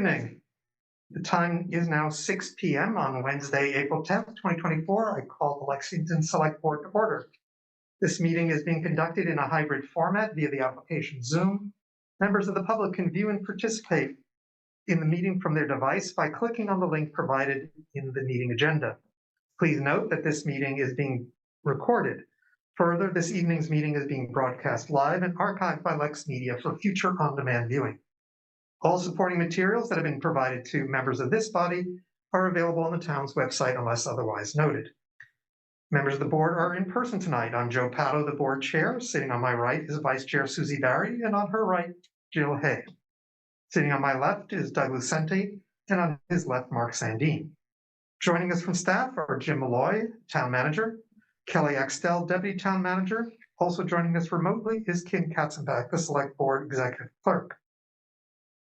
evening. The time is now 6 p.m. on Wednesday, April 10th, 2024. I call the Lexington Select Board to order. This meeting is being conducted in a hybrid format via the application Zoom. Members of the public can view and participate in the meeting from their device by clicking on the link provided in the meeting agenda. Please note that this meeting is being recorded. Further, this evening's meeting is being broadcast live and archived by Lex Media for future on-demand viewing. All supporting materials that have been provided to members of this body are available on the town's website unless otherwise noted. Members of the board are in person tonight. I'm Joe Pato, the board chair. Sitting on my right is Vice Chair Susie Barry, and on her right, Jill Hay. Sitting on my left is Doug Lucente, and on his left, Mark Sandine. Joining us from staff are Jim Malloy, town manager, Kelly Axtell, deputy town manager. Also joining us remotely is Kim Katzenbach, the select board executive clerk.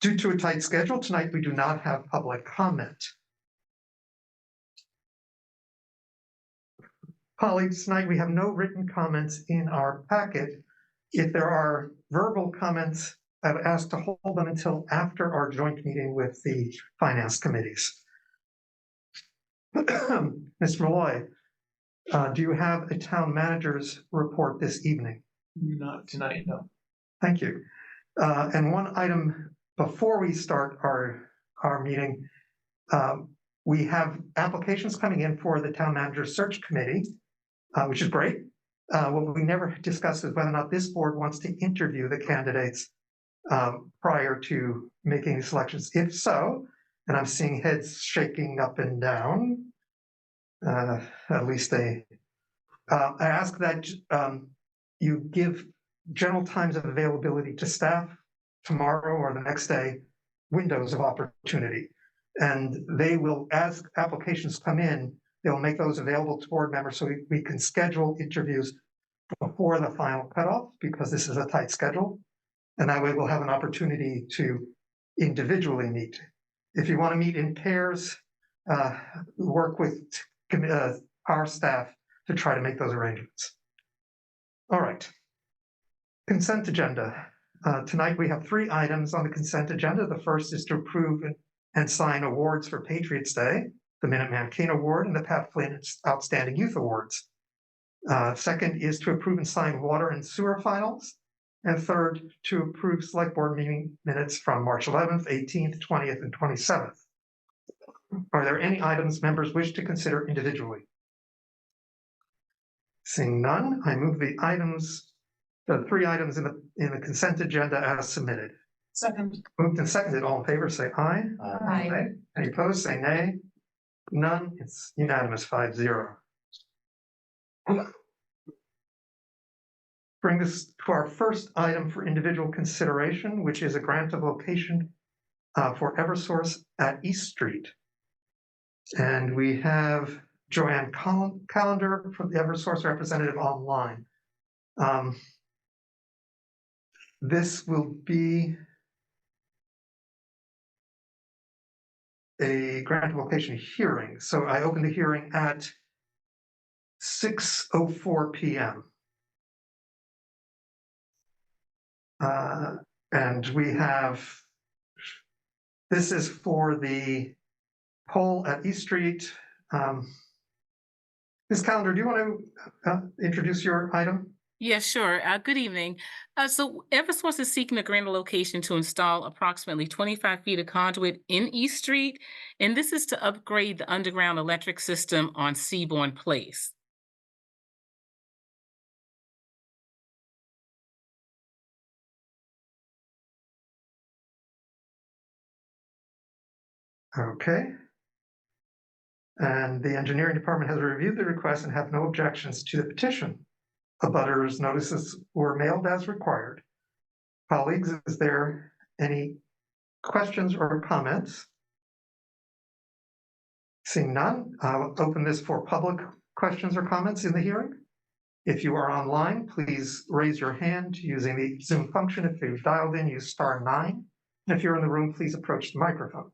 Due to a tight schedule, tonight we do not have public comment. Colleagues, tonight we have no written comments in our packet. If there are verbal comments, I've asked to hold them until after our joint meeting with the finance committees. Mr. Malloy, do you have a town manager's report this evening? Not tonight, no. Thank you. And one item before we start our meeting, we have applications coming in for the town manager search committee, which is great. What we never discussed is whether or not this board wants to interview the candidates prior to making selections. If so, and I'm seeing heads shaking up and down, at least I ask that you give general times of availability to staff tomorrow or the next day, windows of opportunity. And they will, as applications come in, they'll make those available to board members so we can schedule interviews before the final cutoff, because this is a tight schedule. And that way we'll have an opportunity to individually meet. If you want to meet in pairs, work with our staff to try to make those arrangements. All right. Consent agenda. Tonight we have 3 items on the consent agenda. The first is to approve and sign awards for Patriots Day, the Minuteman King Award and the Pat Flynn Outstanding Youth Awards. Second is to approve and sign water and sewer finals. And third, to approve select board meeting minutes from March 11th, 18th, 20th, and 27th. Are there any items members wish to consider individually? Seeing none, I move the 3 items in the consent agenda as submitted. Second. Moved and seconded. All in favor, say aye. Aye. Any opposed, say nay. None. It's unanimous, 5-0. Bring us to our first item for individual consideration, which is a grant of location for Eversource at East Street. And we have Joanne Callender from the Eversource representative online. This will be a grant of location hearing. So I open the hearing at 6:04 p.m. And we have, this is for the pole at East Street. Ms. Callender, do you want to introduce your item? Yeah, sure. Good evening. So Eversource is seeking a grant of location to install approximately 25 feet of conduit in East Street, and this is to upgrade the underground electric system on Seabourn Place. Okay. And the engineering department has reviewed the request and have no objections to the petition. Abutters notices were mailed as required. Colleagues, is there any questions or comments? Seeing none, I'll open this for public questions or comments in the hearing. If you are online, please raise your hand using the Zoom function. If you've dialed in, use *9. And if you're in the room, please approach the microphone.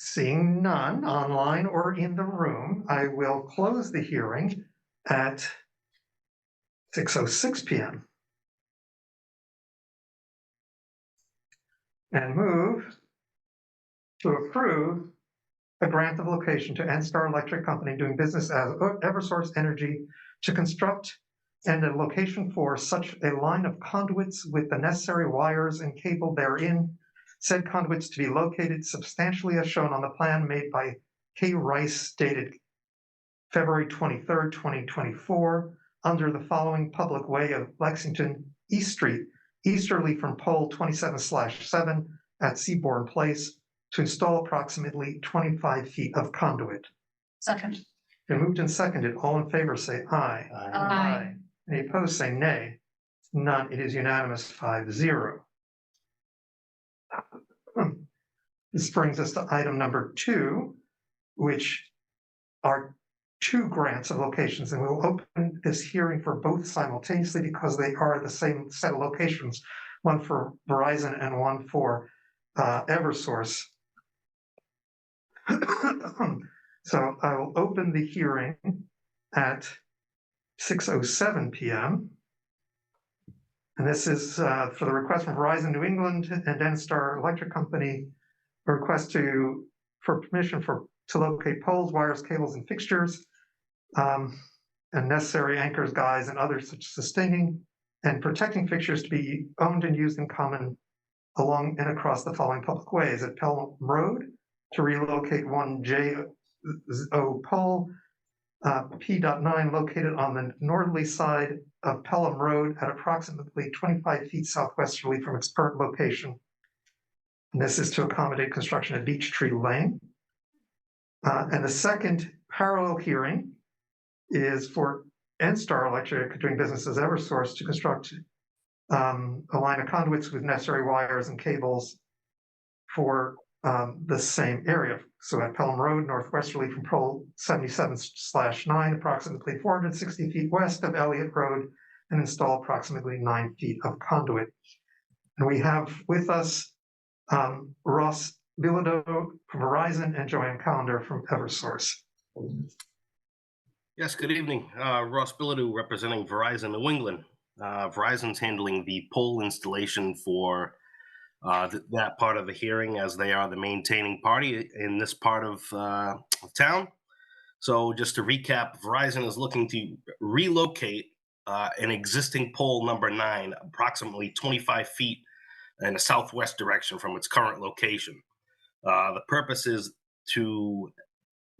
Seeing none online or in the room, I will close the hearing at 6:06 p.m. and move to approve a grant of location to NStar Electric Company doing business as Eversource Energy to construct and a location for such a line of conduits with the necessary wires and cable therein, said conduits to be located substantially as shown on the plan made by K. Rice dated February 23rd, 2024, under the following public way of Lexington East Street, easterly from pole 27/7 at Seabourn Place, to install approximately 25 feet of conduit. Second. Been moved and seconded. All in favor say aye. Aye. Any opposed say nay. None. It is unanimous 5-0. This brings us to item number 2, which are 2 grants of locations, and we'll open this hearing for both simultaneously because they are the same set of locations, one for Verizon and one for Eversource. So I will open the hearing at 6:07 p.m. And this is for the request from Verizon New England and NStar Electric Company, a request for permission to locate poles, wires, cables, and fixtures, and necessary anchors, guides, and other such sustaining and protecting fixtures to be owned and used in common along and across the following public ways: at Pelham Road to relocate one JO pole, P.9 located on the northerly side of Pelham Road at approximately 25 feet southwesterly from its current location. And this is to accommodate construction at Beech Tree Lane. And the second parallel hearing is for NStar Electric doing business as Eversource to construct a line of conduits with necessary wires and cables for the same area. So at Pelham Road, northwesterly from pole 77/9, approximately 460 feet west of Elliott Road, and install approximately 9 feet of conduit. And we have with us Ross Bilodeau from Verizon and Joanne Callender from Eversource. Yes, good evening. Ross Bilodeau representing Verizon New England. Verizon's handling the pole installation for that part of the hearing, as they are the maintaining party in this part of town. So just to recap, Verizon is looking to relocate an existing pole number 9, approximately 25 feet in a southwest direction from its current location. The purpose is to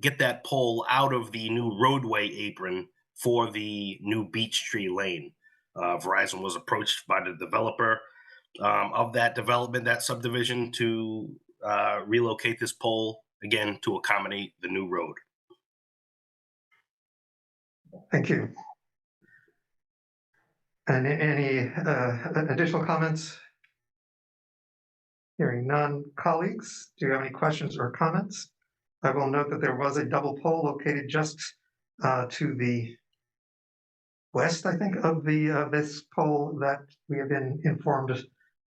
get that pole out of the new roadway apron for the new Beech Tree Lane. Verizon was approached by the developer of that development, that subdivision, to relocate this pole, again, to accommodate the new road. Thank you. And any additional comments? Hearing none. Colleagues, do you have any questions or comments? I will note that there was a double pole located just to the west, I think, of the this pole that we have been informed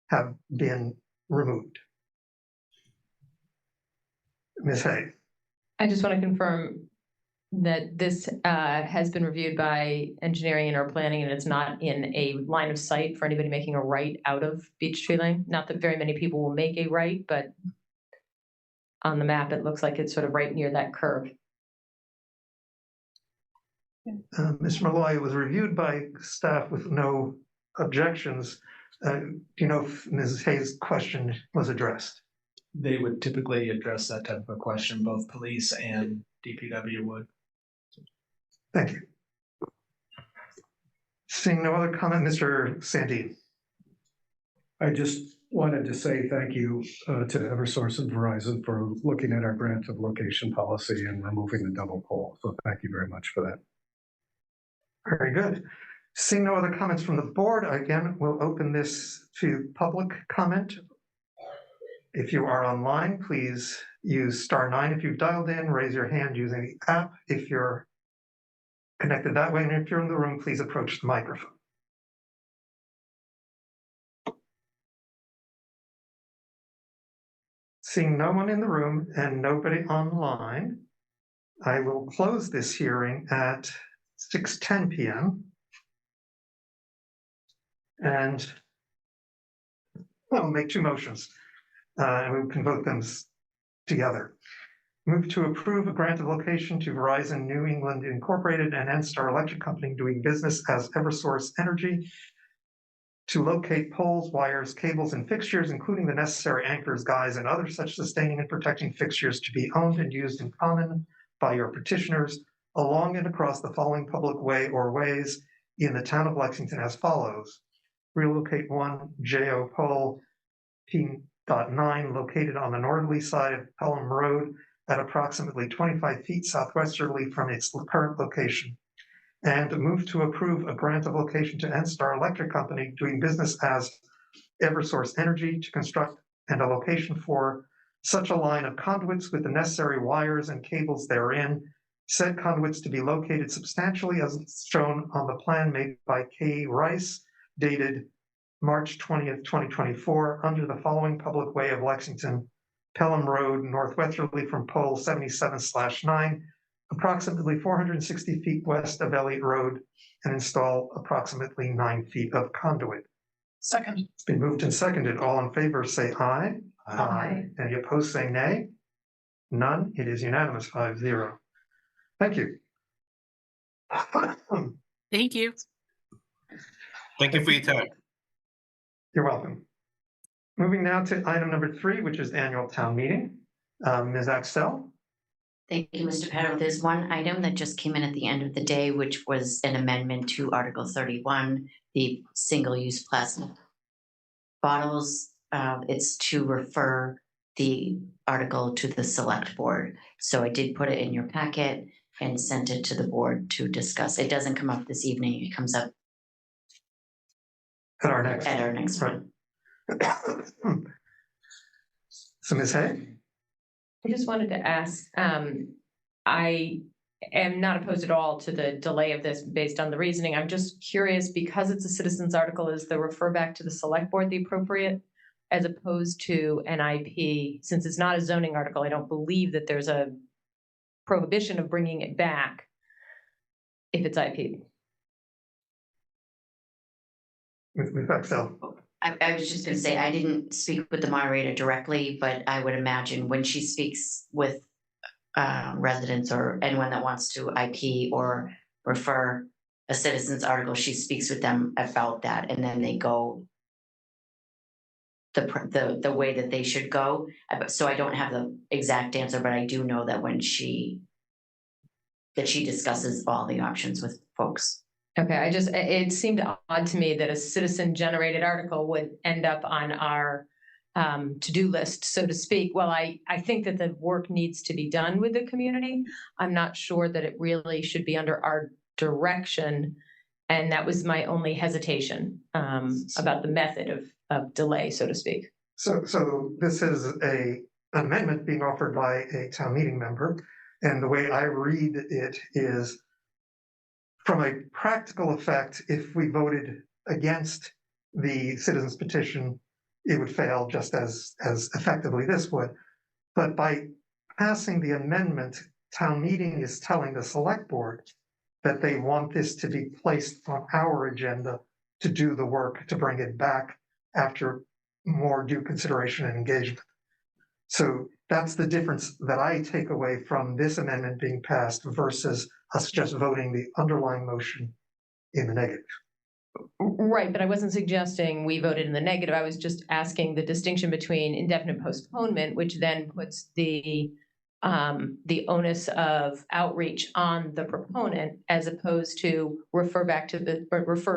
have been removed. Ms. Hay. I just want to confirm that this has been reviewed by engineering and our planning, and it's not in a line of sight for anybody making a right out of Beech Tree Lane. Not that very many people will make a right, but on the map, it looks like it's sort of right near that curve. Mr. Malloy, was reviewed by staff with no objections. Do you know if Ms. Hayes' question was addressed? They would typically address that type of a question, both police and DPW would. Thank you. Seeing no other comment, Mr. Sandin. I just wanted to say thank you to Eversource and Verizon for looking at our grant of location policy and removing the double pole. So thank you very much for that. Very good. Seeing no other comments from the board, again, we'll open this to public comment. If you are online, please use *9 if you've dialed in, raise your hand using the app if you're connected that way, and if you're in the room, please approach the microphone. Seeing no one in the room and nobody online, I will close this hearing at 6:10 p.m. And I'll make 2 motions. and we can vote them together. Move to approve a grant of location to Verizon New England Incorporated and N-Star Electric Company doing business as Eversource Energy to locate poles, wires, cables, and fixtures, including the necessary anchors, guys, and other such sustaining and protecting fixtures to be owned and used in common by your petitioners along and across the following public way or ways in the town of Lexington as follows. Relocate one JO pole P.9 located on the northerly side of Pelham Road at approximately 25 feet southwesterly from its current location. And move to approve a grant of location to N-Star Electric Company doing business as Eversource Energy to construct and a location for such a line of conduits with the necessary wires and cables therein, said conduits to be located substantially as shown on the plan made by K. Rice, dated March 20th, 2024, under the following public way of Lexington, Pelham Road, northwesterly from pole 77/9, approximately 460 feet west of Elliott Road, and install approximately 9 feet of conduit. Second. It's been moved and seconded. All in favor say aye. Aye. Any opposed say nay. None. It is unanimous, 5-0. Thank you. Thank you. Thank you for your time. You're welcome. Moving now to item number 3, which is the annual town meeting. Ms. Axtell? Thank you, Mr. Petto. There's one item that just came in at the end of the day, which was an amendment to Article 31, the single-use plastic bottles. It's to refer the article to the select board. So I did put it in your packet and sent it to the board to discuss. It doesn't come up this evening. It comes up At our next. at our next one. So Ms. Hay? I just wanted to ask, I am not opposed at all to the delay of this based on the reasoning. I'm just curious, because it's a citizens article, is the refer back to the select board the appropriate as opposed to an IP? Since it's not a zoning article, I don't believe that there's a prohibition of bringing it back if it's IP. Ms. Axtell? I was just going to say, I didn't speak with the moderator directly, but I would imagine when she speaks with residents or anyone that wants to IP or refer a citizen's article, she speaks with them about that, and then they go the way that they should go. So I don't have the exact answer, but I do know that when she discusses all the options with folks. Okay, it seemed odd to me that a citizen-generated article would end up on our to-do list, so to speak. Well, I think that the work needs to be done with the community. I'm not sure that it really should be under our direction, and that was my only hesitation about the method of delay, so to speak. So this is an amendment being offered by a town meeting member, and the way I read it is, from a practical effect, if we voted against the citizens petition, it would fail just as effectively this would. But by passing the amendment, town meeting is telling the select board that they want this to be placed on our agenda to do the work, to bring it back after more due consideration and engagement. So that's the difference that I take away from this amendment being passed versus us just voting the underlying motion in the negative. Right, but I wasn't suggesting we voted in the negative. I was just asking the distinction between indefinite postponement, which then puts the onus of outreach on the proponent, as opposed to refer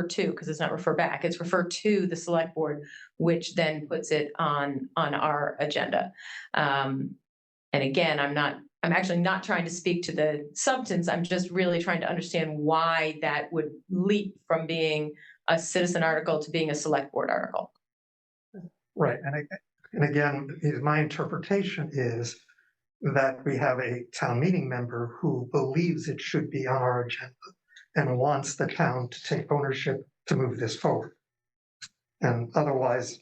to, because it's not refer back, it's refer to the select board, which then puts it on our agenda. And again, I'm actually not trying to speak to the substance. I'm just really trying to understand why that would leap from being a citizen article to being a select board article. Right, and again, my interpretation is that we have a town meeting member who believes it should be on our agenda and wants the town to take ownership to move this forward. And otherwise,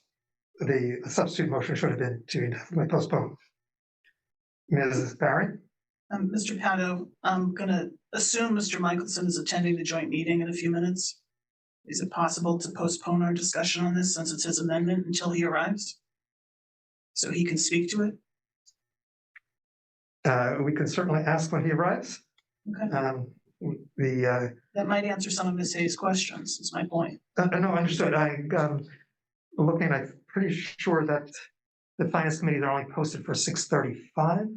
the substitute motion should have been to indefinitely postpone. Mrs. Barry? Mr. Petto, I'm going to assume Mr. Michelson is attending the joint meeting in a few minutes. Is it possible to postpone our discussion on this since it's his amendment until he arrives? so he can speak to it? We can certainly ask when he arrives. Okay. That might answer some of Ms. Hayes' questions, is my point. No, understood. Looking, I'm pretty sure that the finance committees are only posted for 6:35.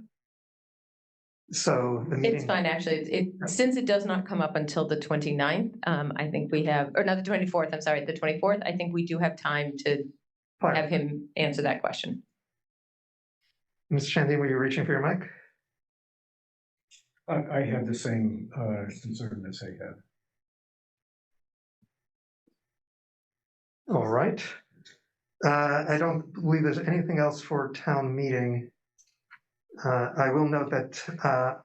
So the meeting. It's fine, actually. Since it does not come up until the 29th, I think we have, or not the 24th, I'm sorry, the 24th, I think we do have time to have him answer that question. Ms. Shandy, were you reaching for your mic? I had the same concern as I had. All right. I don't believe there's anything else for town meeting. I will note that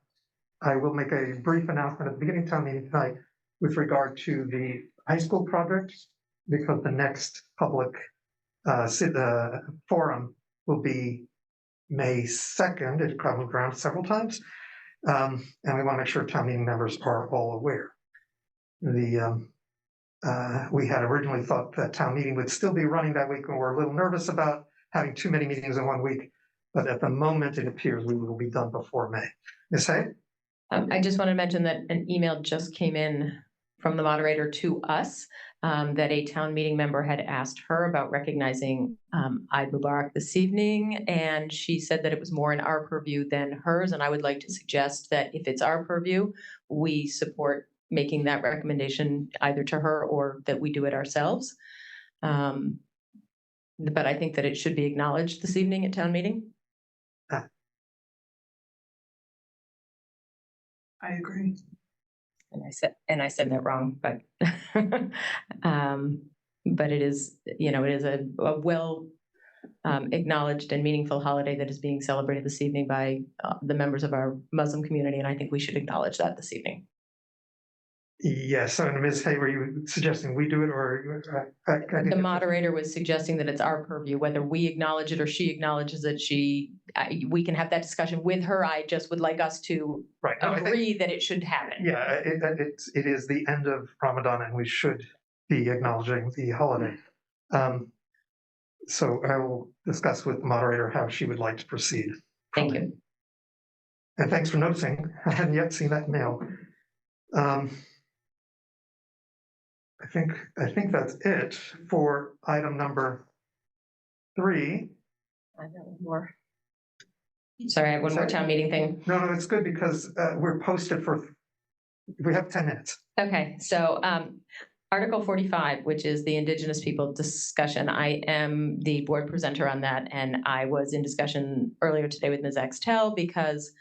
I will make a brief announcement at the beginning of town meeting tonight with regard to the high school project, because the next public forum will be May 2nd. It's come around several times. And we want to make sure town meeting members are all aware. We had originally thought that town meeting would still be running that week, and we're a little nervous about having too many meetings in 1 week. But at the moment, it appears we will be done before May. Ms. Hay? I just want to mention that an email just came in from the moderator to us that a town meeting member had asked her about recognizing Eid Mubarak this evening, and she said that it was more in our purview than hers, and I would like to suggest that if it's our purview, we support making that recommendation either to her or that we do it ourselves. But I think that it should be acknowledged this evening at town meeting. I agree. And I said that wrong, but but it is, it is a well acknowledged and meaningful holiday that is being celebrated this evening by the members of our Muslim community, and I think we should acknowledge that this evening. Yes, and Ms. Hay, were you suggesting we do it, or the moderator was suggesting that it's our purview, whether we acknowledge it or she acknowledges it. We can have that discussion with her. I just would like us to agree that it should happen. Yeah, it is the end of Ramadan, and we should be acknowledging the holiday. So I will discuss with the moderator how she would like to proceed. Thank you. And thanks for noticing. I hadn't yet seen that mail. I think that's it for item number 3. I have one more. Sorry, I have one more town meeting thing. No, it's good because we're posted we have 10 minutes. Okay, so Article 45, which is the Indigenous people discussion. I am the board presenter on that, and I was in discussion earlier today with Ms. Axtell because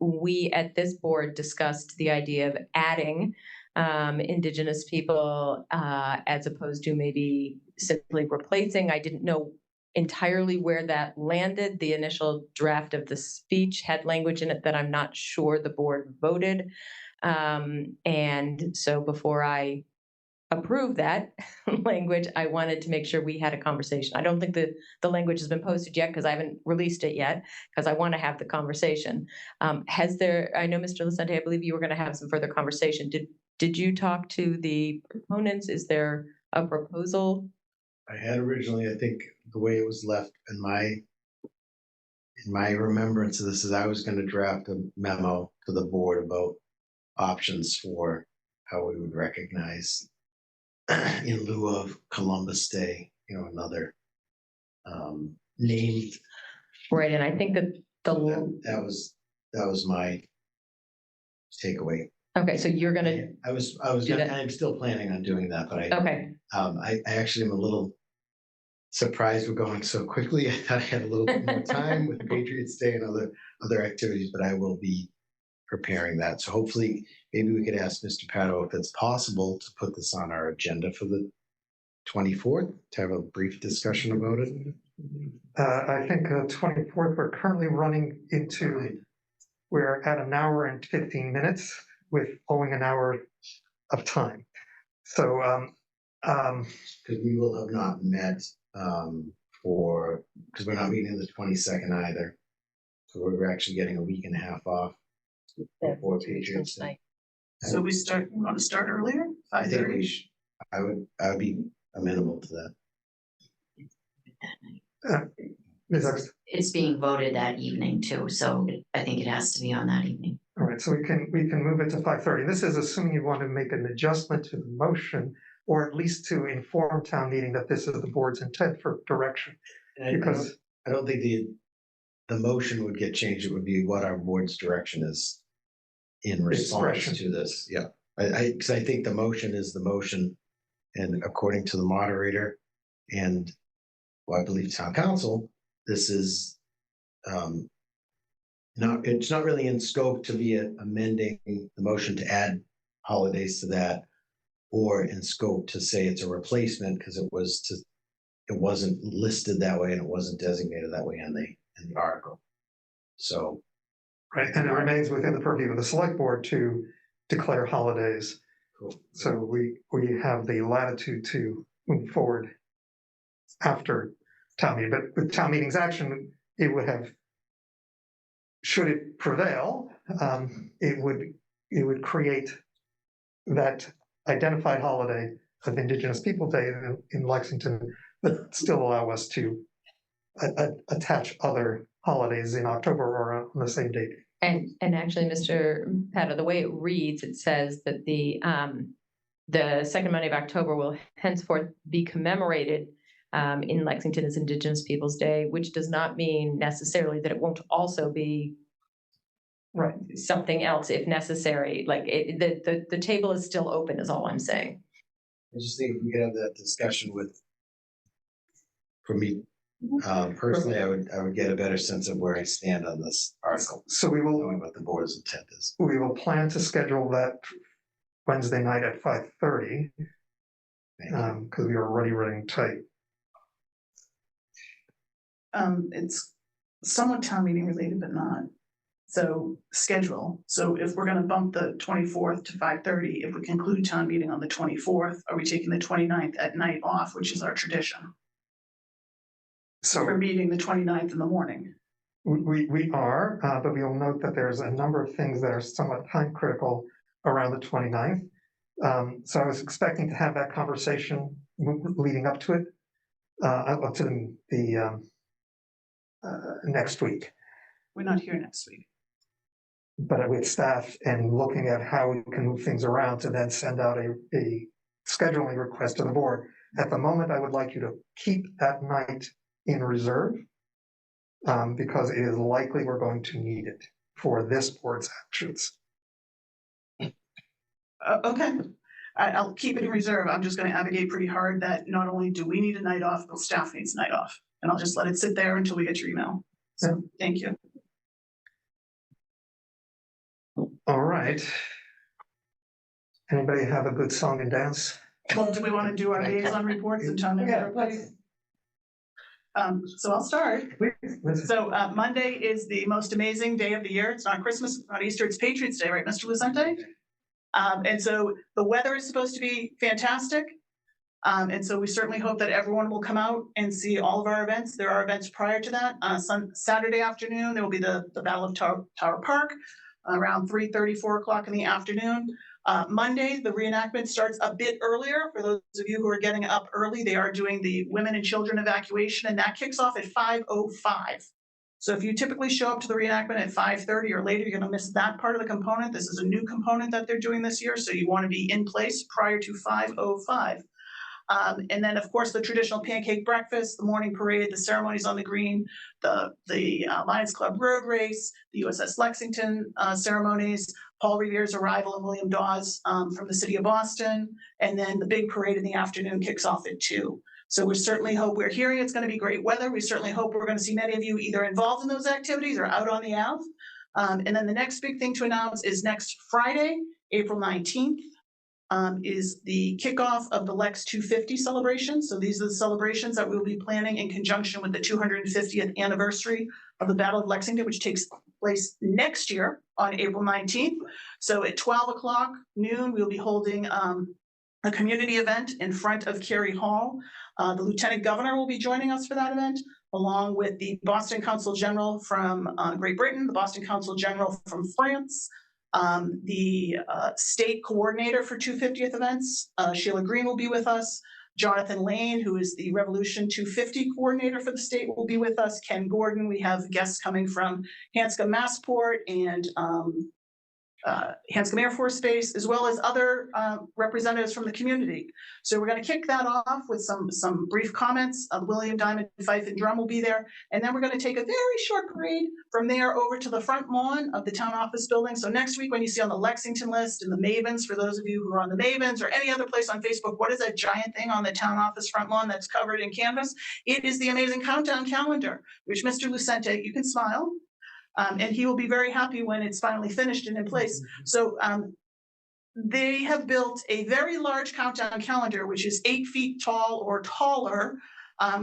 we at this board discussed the idea of adding Indigenous people as opposed to maybe simply replacing. I didn't know entirely where that landed. The initial draft of the speech had language in it that I'm not sure the board voted. And so before I approve that language, I wanted to make sure we had a conversation. I don't think the language has been posted yet because I haven't released it yet because I want to have the conversation. I know, Mr. Lucente, I believe you were going to have some further conversation. Did you talk to the proponents? Is there a proposal? I had originally, I think the way it was left in my remembrance of this is I was going to draft a memo to the board about options for how we would recognize in lieu of Columbus Day, another named. Right, and I think that that was my takeaway. Okay, so you're gonna. I'm still planning on doing that, but I actually am a little surprised we're going so quickly. I thought I had a little bit more time with the Patriots Day and other activities, but I will be preparing that. So hopefully, maybe we could ask Mr. Pato if it's possible to put this on our agenda for the 24th to have a brief discussion about it. I think 24th. We're currently running into. We're at an hour and 15 minutes. With only an hour of time. So, because we will have not met because we're not meeting the 22nd either. So we're actually getting a week and a half off before Patriots Day. So we want to start earlier? 5:30? I would be amenable to that. It's being voted that evening too, so I think it has to be on that evening. All right, so we can move it to 5:30. This is assuming you want to make an adjustment to the motion, or at least to inform town meeting that this is the board's intent for direction. Because I don't think the motion would get changed. It would be what our board's direction is in response to this. Yeah, because I think the motion is the motion, and according to the moderator and I believe town council, this is it's not really in scope to be amending the motion to add holidays to that, or in scope to say it's a replacement because it wasn't listed that way and it wasn't designated that way in the article. So, right, and it remains within the purview of the select board to declare holidays. Cool. So we have the latitude to move forward after town meeting, but with town meeting's action, it would have, should it prevail, it would create that identified holiday of Indigenous People Day in Lexington, but still allow us to attach other holidays in October or on the same date. And actually, Mr. Pato, the way it reads, it says that the second Monday of October will henceforth be commemorated in Lexington as Indigenous Peoples Day, which does not mean necessarily that it won't also be right something else if necessary. Like the table is still open, is all I'm saying. I just think if we could have that discussion for me personally, I would get a better sense of where I stand on this article. So we will knowing what the board's intent is. We will plan to schedule that Wednesday night at 5:30 because we are already running tight. It's somewhat town meeting related, but not. So schedule. So if we're going to bump the 24th to 5:30, if we conclude town meeting on the 24th, are we taking the 29th at night off, which is our tradition? So we're meeting the 29th in the morning. We are, but we will note that there's a number of things that are somewhat time critical around the 29th. So I was expecting to have that conversation leading up to it, up to the next week. We're not here next week. But with staff and looking at how we can move things around to then send out a scheduling request to the board. At the moment, I would like you to keep that night in reserve because it is likely we're going to need it for this board's actions. Okay, I'll keep it in reserve. I'm just going to advocate pretty hard that not only do we need a night off, but staff needs a night off. And I'll just let it sit there until we get your email. So thank you. All right. Anybody have a good song and dance? Well, do we want to do our liaison reports and time and so I'll start. So Monday is the most amazing day of the year. It's not Christmas, not Easter, it's Patriots Day, right, Mr. Lucente? And so the weather is supposed to be fantastic. And so we certainly hope that everyone will come out and see all of our events. There are events prior to that. Saturday afternoon, there will be the Battle of Tower Park around 3:30, 4 o'clock in the afternoon. Monday, the reenactment starts a bit earlier. For those of you who are getting up early, they are doing the women and children evacuation, and that kicks off at 5:05. So if you typically show up to the reenactment at 5:30 or later, you're going to miss that part of the component. This is a new component that they're doing this year, so you want to be in place prior to 5:05. And then, of course, the traditional pancake breakfast, the morning parade, the ceremonies on the green, the Lions Club road race, the USS Lexington ceremonies, Paul Revere's arrival and William Dawes from the city of Boston, and then the big parade in the afternoon kicks off at 2. So we certainly hope, we're hearing it's going to be great weather. We certainly hope we're going to see many of you either involved in those activities or out on the Ave. And then the next big thing to announce is next Friday, April 19th. Is the kickoff of the Lex 250 celebration. So these are the celebrations that we'll be planning in conjunction with the 250th anniversary of the Battle of Lexington, which takes place next year on April 19th. So at 12 o'clock noon, we'll be holding a community event in front of Cary Hall. The Lieutenant Governor will be joining us for that event, along with the Boston Consul General from Great Britain, the Boston Consul General from France, the state coordinator for 250th events, Sheila Green, will be with us. Jonathan Lane, who is the Revolution 250 coordinator for the state, will be with us. Ken Gordon. We have guests coming from Hanscom Massport and Hanscom Air Force Base, as well as other representatives from the community. So we're going to kick that off with some brief comments. William Diamond, Fife and Drum will be there. And then we're going to take a very short parade from there over to the front lawn of the town office building. So next week, when you see on the Lexington list and the Mavens, for those of you who are on the Mavens or any other place on Facebook, what is that giant thing on the town office front lawn that's covered in canvas? It is the amazing countdown calendar, which Mr. Lucente, you can smile, and he will be very happy when it's finally finished and in place. So they have built a very large countdown calendar, which is 8 feet tall or taller.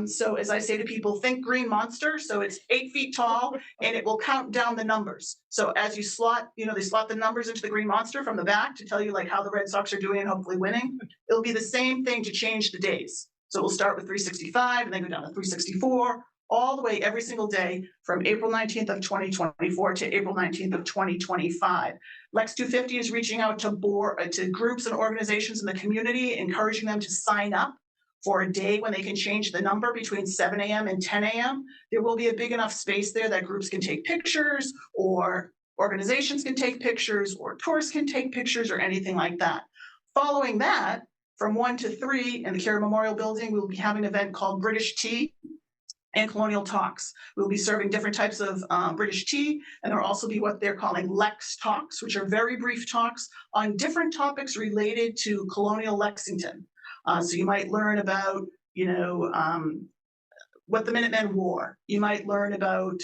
So as I say to people, think Green Monster. So it's 8 feet tall and it will count down the numbers. So as you slot, they slot the numbers into the Green Monster from the back to tell you like how the Red Sox are doing and hopefully winning. It'll be the same thing to change the days. So we'll start with 365 and then go down to 364. All the way every single day from April 19th of 2024 to April 19th of 2025. Lex 250 is reaching out to groups and organizations in the community, encouraging them to sign up for a day when they can change the number between 7 a.m. and 10 a.m. There will be a big enough space there that groups can take pictures, or organizations can take pictures, or tourists can take pictures, or anything like that. Following that, from 1 to 3 in the Carey Memorial Building, we'll be having an event called British Tea and Colonial Talks. We'll be serving different types of British tea, and there'll also be what they're calling Lex Talks, which are very brief talks on different topics related to colonial Lexington. So you might learn about, what the Minutemen wore. You might learn about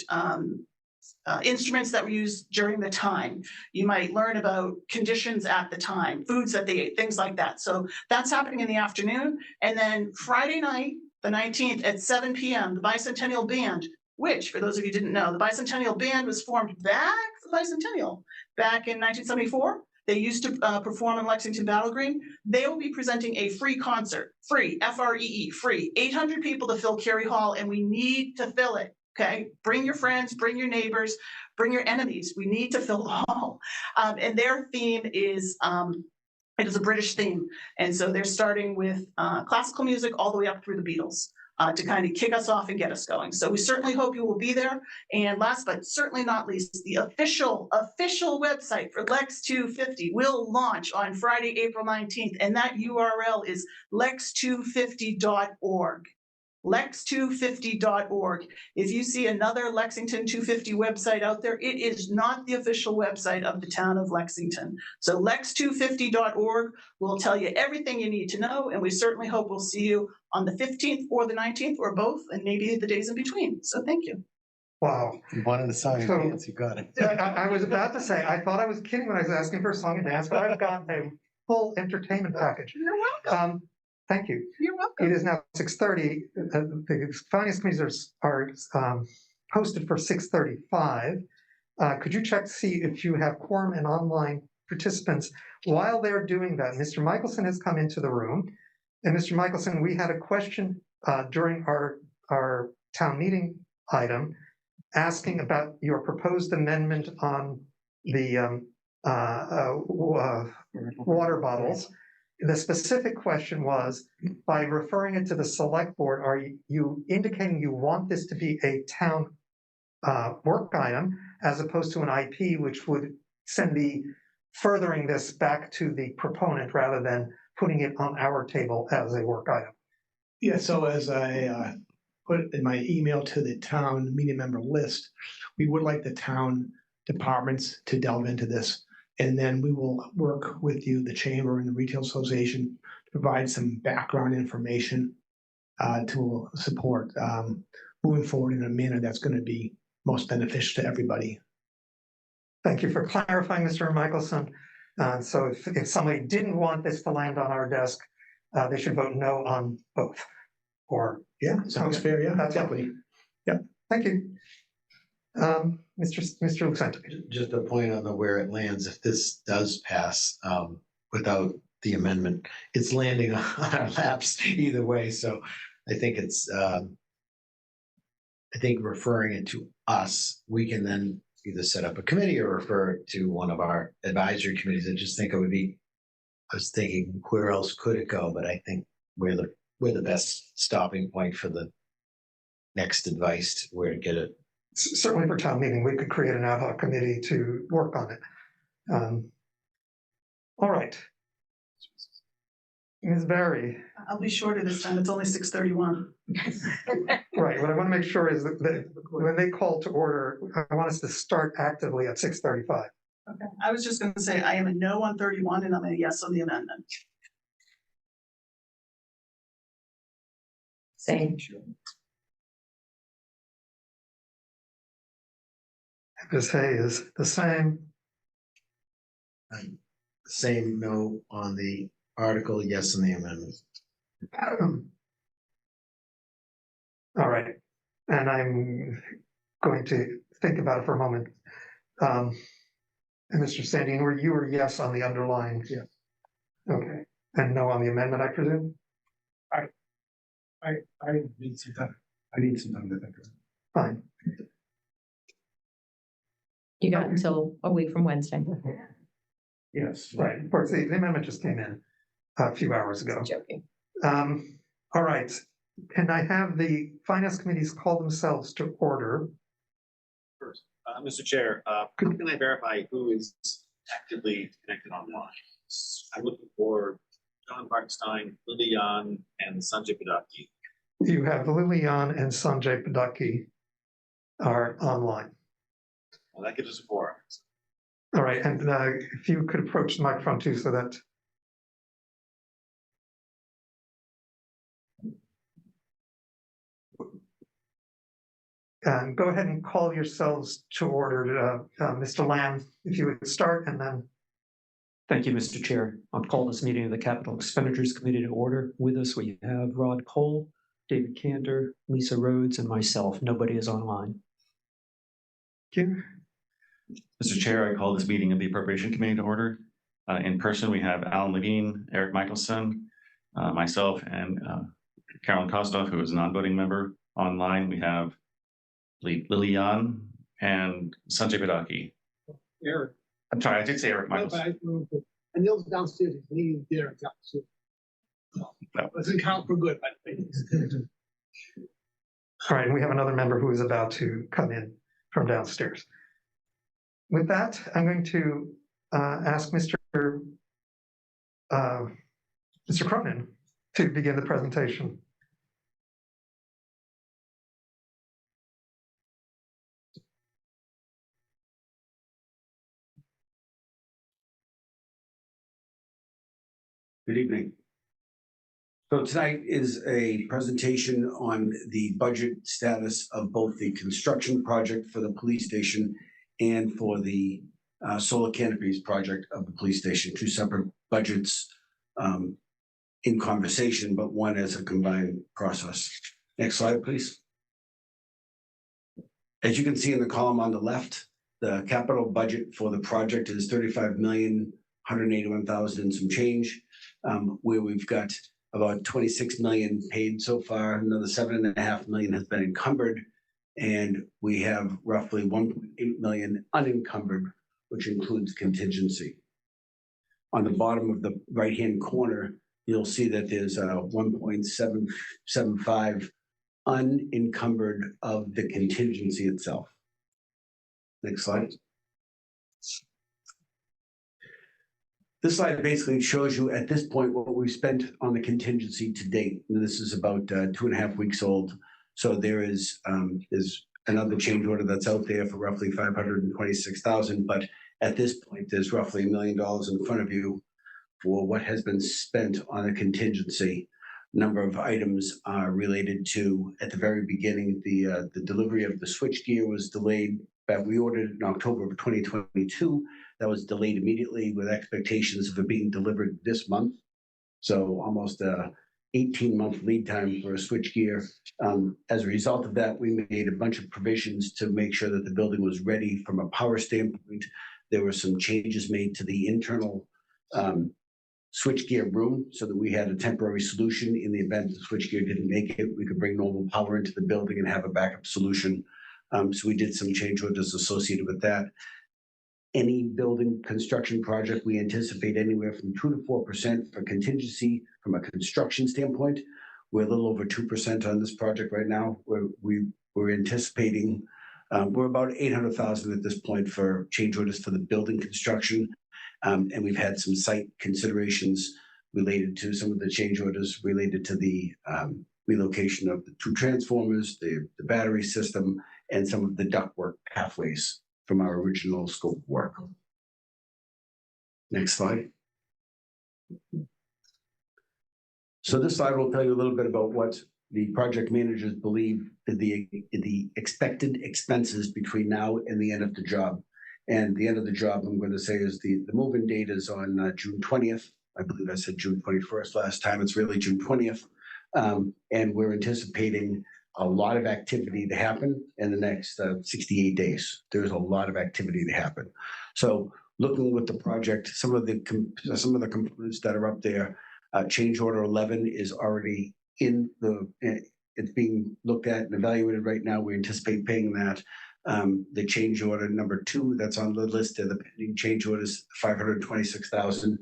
instruments that were used during the time. You might learn about conditions at the time, foods that they ate, things like that. So that's happening in the afternoon. And then Friday night, the 19th at 7 p.m., the Bicentennial Band, which, for those of you who didn't know, the Bicentennial Band was formed back in 1974. They used to perform in Lexington Battle Green. They will be presenting a free concert, free, F-R-E-E, free, 800 people to fill Carey Hall, and we need to fill it, okay? Bring your friends, bring your neighbors, bring your enemies. We need to fill the hall. And their theme is, it is a British theme. And so they're starting with classical music all the way up through the Beatles to kind of kick us off and get us going. So we certainly hope you will be there. And last but certainly not least, the official website for Lex 250 will launch on Friday, April 19th. And that URL is lex250.org. lex250.org. If you see another Lexington 250 website out there, it is not the official website of the town of Lexington. So lex250.org will tell you everything you need to know, and we certainly hope we'll see you on the 15th or the 19th or both, and maybe the days in between. So thank you. Wow. You wanted a song and dance, you got it. I was about to say, I thought I was kidding when I was asking for a song and dance, but I've got a full entertainment package. You're welcome. Thank you. You're welcome. It is now 6:30. The finance committees are posted for 6:35. Could you check to see if you have quorum and online participants? While they're doing that, Mr. Michelson has come into the room. And Mr. Michelson, we had a question during our town meeting item asking about your proposed amendment on the water bottles. The specific question was, by referring it to the select board, are you indicating you want this to be a town work item as opposed to an IP, which would send furthering this back to the proponent rather than putting it on our table as a work item? Yeah, so as I put in my email to the town meeting member list, we would like the town departments to delve into this. And then we will work with you, the Chamber and the Retail Association, to provide some background information to support moving forward in a manner that's going to be most beneficial to everybody. Thank you for clarifying, Mr. Michelson. So if somebody didn't want this to land on our desk, they should vote no on both. Or yeah, sounds fair. Yeah, that's definitely. Yeah. Thank you. Mr. Lucente. Just a point on where it lands. If this does pass without the amendment, it's landing on our laps either way. So I think it's, I think referring it to us, we can then either set up a committee or refer it to one of our advisory committees. I just think it would be, I was thinking where else could it go? But I think where the we're the best stopping point for the next advice where to get it. Certainly for town meeting, we could create an ad hoc committee to work on it. All right. Ms. Barry. I'll be shorter this time. It's only 6:31. Right. What I want to make sure is that when they call to order, I want us to start actively at 6:35. Okay. I was just going to say I am a no on 31 and I'm a yes on the amendment. Same. Ms. Hay is the same. Same no on the article, yes on the amendment. All right. And I'm going to think about it for a moment. And Mr. Sandine, you were yes on the underlying? Yes. Okay. And no on the amendment, I presume? I need some time. I need some time to think of it. Fine. You got until a week from Wednesday. Yes. Right. Of course, the amendment just came in a few hours ago. Joking. All right. Can I have the finance committees call themselves to order? First, Mr. Chair, how can I verify who is actively connected online? I'm looking for John Bartenstein, Lilian, and Sanjay Padaki. You have Lilian and Sanjay Padaki are online. Well, that gives us a forum. All right, and if you could approach the microphone too, so that. Go ahead and call yourselves to order. Mr. Lamb, if you would start, and then. Thank you, Mr. Chair. I'll call this meeting of the Capital Expenditures Committee to order. With us, we have Rod Cole, David Cantor, Lisa Rhodes, and myself. Nobody is online. Thank you. Mr. Chair, I call this meeting of the Appropriation Committee to order. In person, we have Alan Levine, Eric Michelson, myself, and Carolyn Kostoff, who is a non-voting member. Online, we have Lilian and Sanjay Padaki. Eric. I'm sorry, I did say Eric Michelson. And Neil's downstairs. He's needing dinner downstairs. Doesn't count for good, I think. All right, and we have another member who is about to come in from downstairs. With that, I'm going to ask Mr. Cronin to begin the presentation. Good evening. So tonight is a presentation on the budget status of both the construction project for the police station and for the solar canopies project of the police station, two separate budgets in conversation, but one as a combined process. Next slide, please. As you can see in the column on the left, the capital budget for the project is $35,181,000 and some change, where we've got about 26 million paid so far. Another 7.5 million has been encumbered, and we have roughly 1.8 million unencumbered, which includes contingency. On the bottom of the right-hand corner, you'll see that there's a 1.775 unencumbered of the contingency itself. Next slide. This slide basically shows you at this point what we've spent on the contingency to date. And this is about 2.5 weeks old. So there is another change order that's out there for roughly $526,000. But at this point, there's roughly $1 million in front of you for what has been spent on a contingency. Number of items are related to, at the very beginning, the delivery of the switchgear was delayed. But we ordered it in October of 2022. That was delayed immediately with expectations of it being delivered this month. So almost a 18-month lead time for a switchgear. As a result of that, we made a bunch of provisions to make sure that the building was ready from a power standpoint. There were some changes made to the internal switchgear room so that we had a temporary solution in the event the switchgear didn't make it. We could bring normal power into the building and have a backup solution. So we did some change orders associated with that. Any building construction project, we anticipate anywhere from 2 to 4% for contingency from a construction standpoint. We're a little over 2% on this project right now. We're anticipating, we're about 800,000 at this point for change orders for the building construction. And we've had some site considerations related to some of the change orders related to the relocation of the 2 transformers, the battery system, and some of the ductwork pathways from our original scope of work. Next slide. So this slide will tell you a little bit about what the project managers believe the expected expenses between now and the end of the job. And the end of the job, I'm going to say, is the move-in date is on June 20th. I believe I said June 21st last time. It's really June 20th. And we're anticipating a lot of activity to happen in the next 68 days. There's a lot of activity to happen. So looking with the project, some of the components that are up there, change order 11 is already in it's being looked at and evaluated right now. We anticipate paying that. The change order number 2 that's on the list of the pending change orders, $526,000.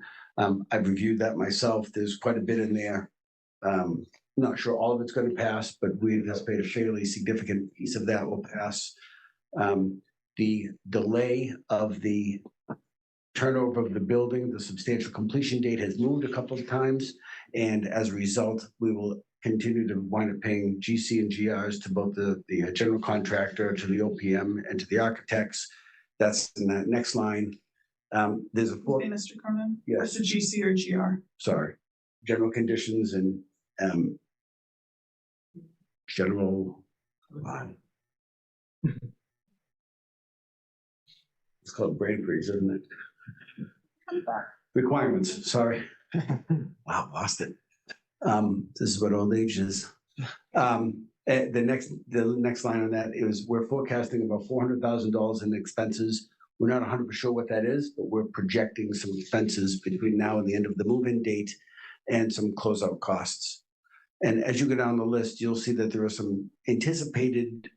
I've reviewed that myself. There's quite a bit in there. Not sure all of it's going to pass, but we anticipate a fairly significant piece of that will pass. The delay of the turnover of the building, the substantial completion date has moved a couple of times, and as a result, we will continue to wind up paying GC and GRs to both the general contractor, to the OPM, and to the architects. That's in that next line. There's a Hey, Mr. Cronin? Yes. What's the GC or GR? Sorry, general conditions and general. It's called brain freeze, isn't it? Requirements. Sorry. Wow, lost it. This is what old age is. The next line on that is we're forecasting about $400,000 in expenses. We're not 100% sure what that is, but we're projecting some expenses between now and the end of the move-in date and some closeout costs. And as you go down the list, you'll see that there are some anticipated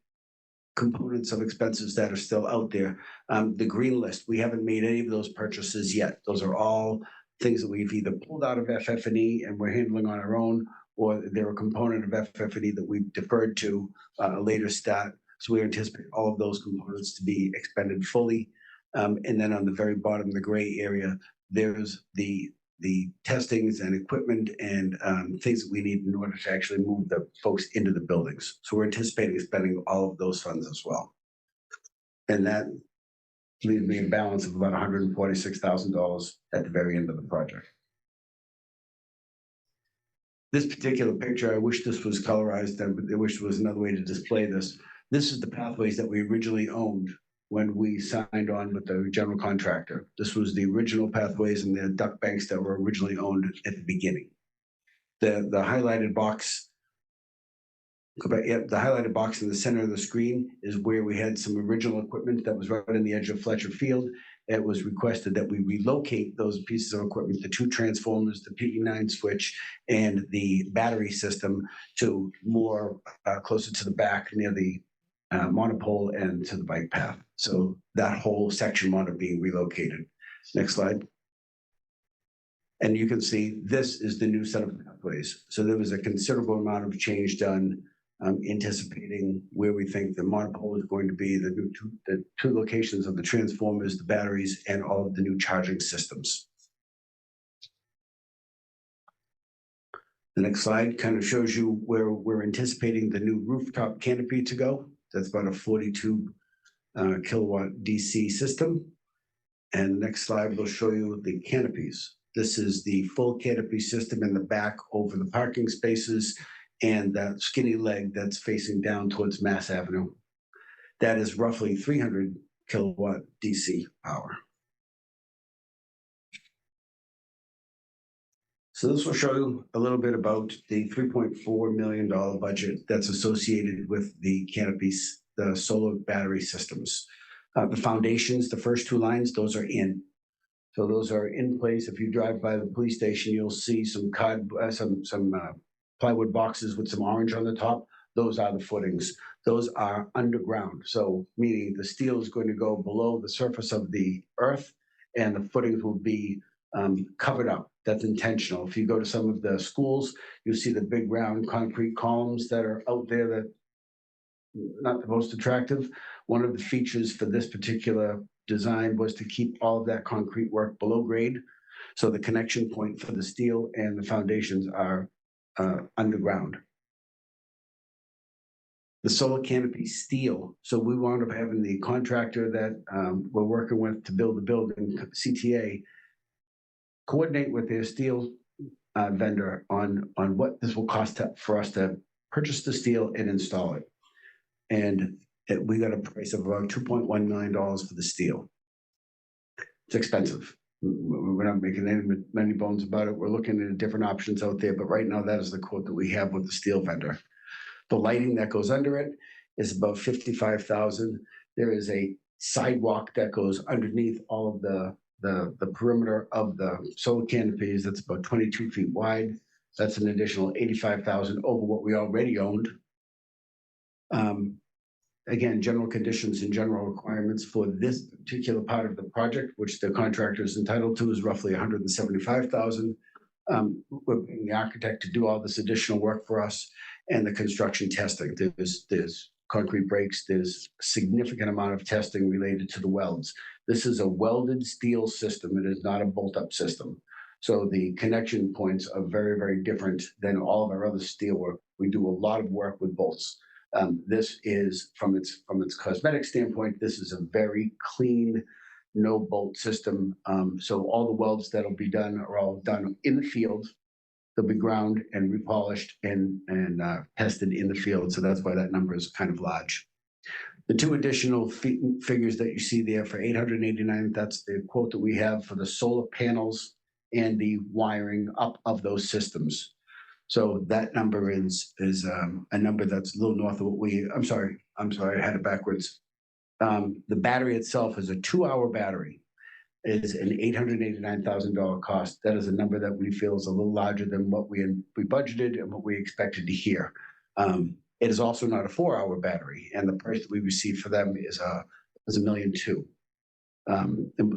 components of expenses that are still out there. The green list, we haven't made any of those purchases yet. Those are all things that we've either pulled out of FF&E and we're handling on our own, or they're a component of FF&E that we've deferred to a later stat. So we anticipate all of those components to be expended fully. And then on the very bottom, the gray area, there's the testings and equipment and things that we need in order to actually move the folks into the buildings. So we're anticipating spending all of those funds as well. And that leaves me a balance of about $146,000 at the very end of the project. This particular picture, I wish this was colorized. I wish there was another way to display this. This is the pathways that we originally owned when we signed on with the general contractor. This was the original pathways and the duct banks that were originally owned at the beginning. The highlighted box, the highlighted box in the center of the screen is where we had some original equipment that was right on the edge of Fletcher Field. It was requested that we relocate those pieces of equipment, the 2 transformers, the PE9 switch, and the battery system to more closer to the back near the monopole and to the bike path. So that whole section wound up being relocated. Next slide. And you can see this is the new set of pathways. So there was a considerable amount of change done, anticipating where we think the monopole is going to be, the 2 locations of the transformers, the batteries, and all of the new charging systems. The next slide kind of shows you where we're anticipating the new rooftop canopy to go. That's about a 42 kilowatt DC system. And the next slide will show you the canopies. This is the full canopy system in the back over the parking spaces and that skinny leg that's facing down towards Mass Avenue. That is roughly 300 kilowatt DC power. So this will show you a little bit about the $3.4 million budget that's associated with the canopies, the solar battery systems. The foundations, the first 2 lines, those are in. So those are in place. If you drive by the police station, you'll see some plywood boxes with some orange on the top. Those are the footings. Those are underground. So meaning the steel is going to go below the surface of the earth and the footings will be covered up. That's intentional. If you go to some of the schools, you'll see the big round concrete columns that are out there that not the most attractive. One of the features for this particular design was to keep all of that concrete work below grade. So the connection point for the steel and the foundations are underground. The solar canopy steel. So we wound up having the contractor that we're working with to build the building, CTA, coordinate with their steel vendor on what this will cost for us to purchase the steel and install it. And we got a price of about $2.1 million for the steel. It's expensive. We're not making many bones about it. We're looking at different options out there, but right now that is the quote that we have with the steel vendor. The lighting that goes under it is about $55,000. There is a sidewalk that goes underneath all of the perimeter of the solar canopies. That's about 22 feet wide. That's an additional $85,000 over what we already owned. Again, general conditions and general requirements for this particular part of the project, which the contractor is entitled to, is roughly $175,000. We're paying the architect to do all this additional work for us, and the construction testing. There's concrete breaks. There's a significant amount of testing related to the welds. This is a welded steel system. It is not a bolt-up system. So the connection points are very, very different than all of our other steel work. We do a lot of work with bolts. This is, from its cosmetic standpoint, this is a very clean, no bolt system. So all the welds that'll be done are all done in the field. They'll be ground and repolished and tested in the field. So that's why that number is kind of large. The two additional figures that you see there for $889, that's the quote that we have for the solar panels and the wiring up of those systems. So that number is a number that's a little north of what I'm sorry, I had it backwards. The battery itself is a 2-hour battery. It is an $889,000 cost. That is a number that we feel is a little larger than what we budgeted and what we expected to hear. It is also not a 4-hour battery, and the price that we received for them is $1.2 million.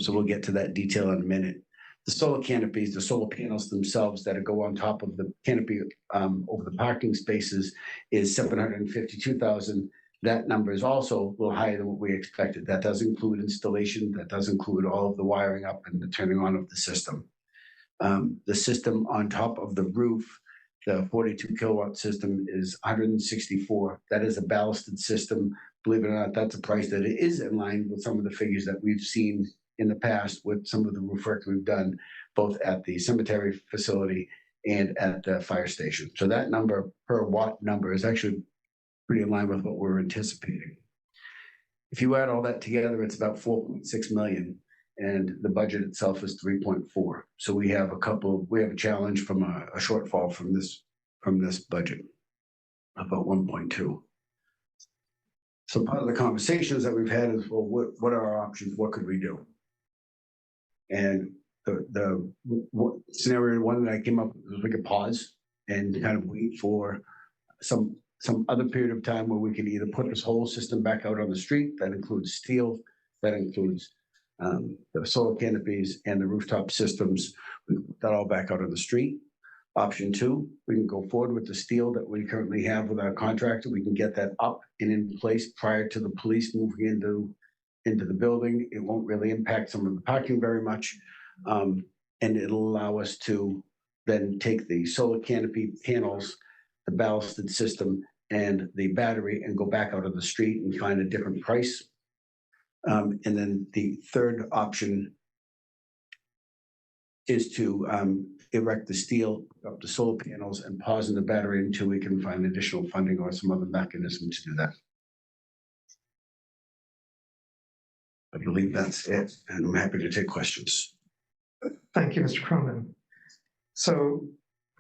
So we'll get to that detail in a minute. The solar canopies, the solar panels themselves that go on top of the canopy over the parking spaces is $752,000. That number is also a little higher than what we expected. That does include installation. That does include all of the wiring up and the turning on of the system. The system on top of the roof, the 42 kilowatt system, is $164,000. That is a ballasted system. Believe it or not, that's a price that is in line with some of the figures that we've seen in the past with some of the roof work we've done, both at the cemetery facility and at the fire station. So that number per watt number is actually pretty in line with what we're anticipating. If you add all that together, it's about $4.6 million, and the budget itself is 3.4. So we have a challenge from a shortfall from this budget, about 1.2. So part of the conversations that we've had is, well, what are our options? What could we do? And the scenario one that I came up with was we could pause and kind of wait for some other period of time where we can either put this whole system back out on the street. That includes steel, that includes the solar canopies and the rooftop systems. We put that all back out on the street. Option two, we can go forward with the steel that we currently have with our contractor. We can get that up and in place prior to the police moving into the building. It won't really impact some of the parking very much. And it'll allow us to then take the solar canopy panels, the ballasted system, and the battery and go back out of the street and find a different price. And then the third option is to erect the steel up the solar panels and pause in the battery until we can find additional funding or some other mechanism to do that. I believe that's it, and I'm happy to take questions. Thank you, Mr. Cronin. So,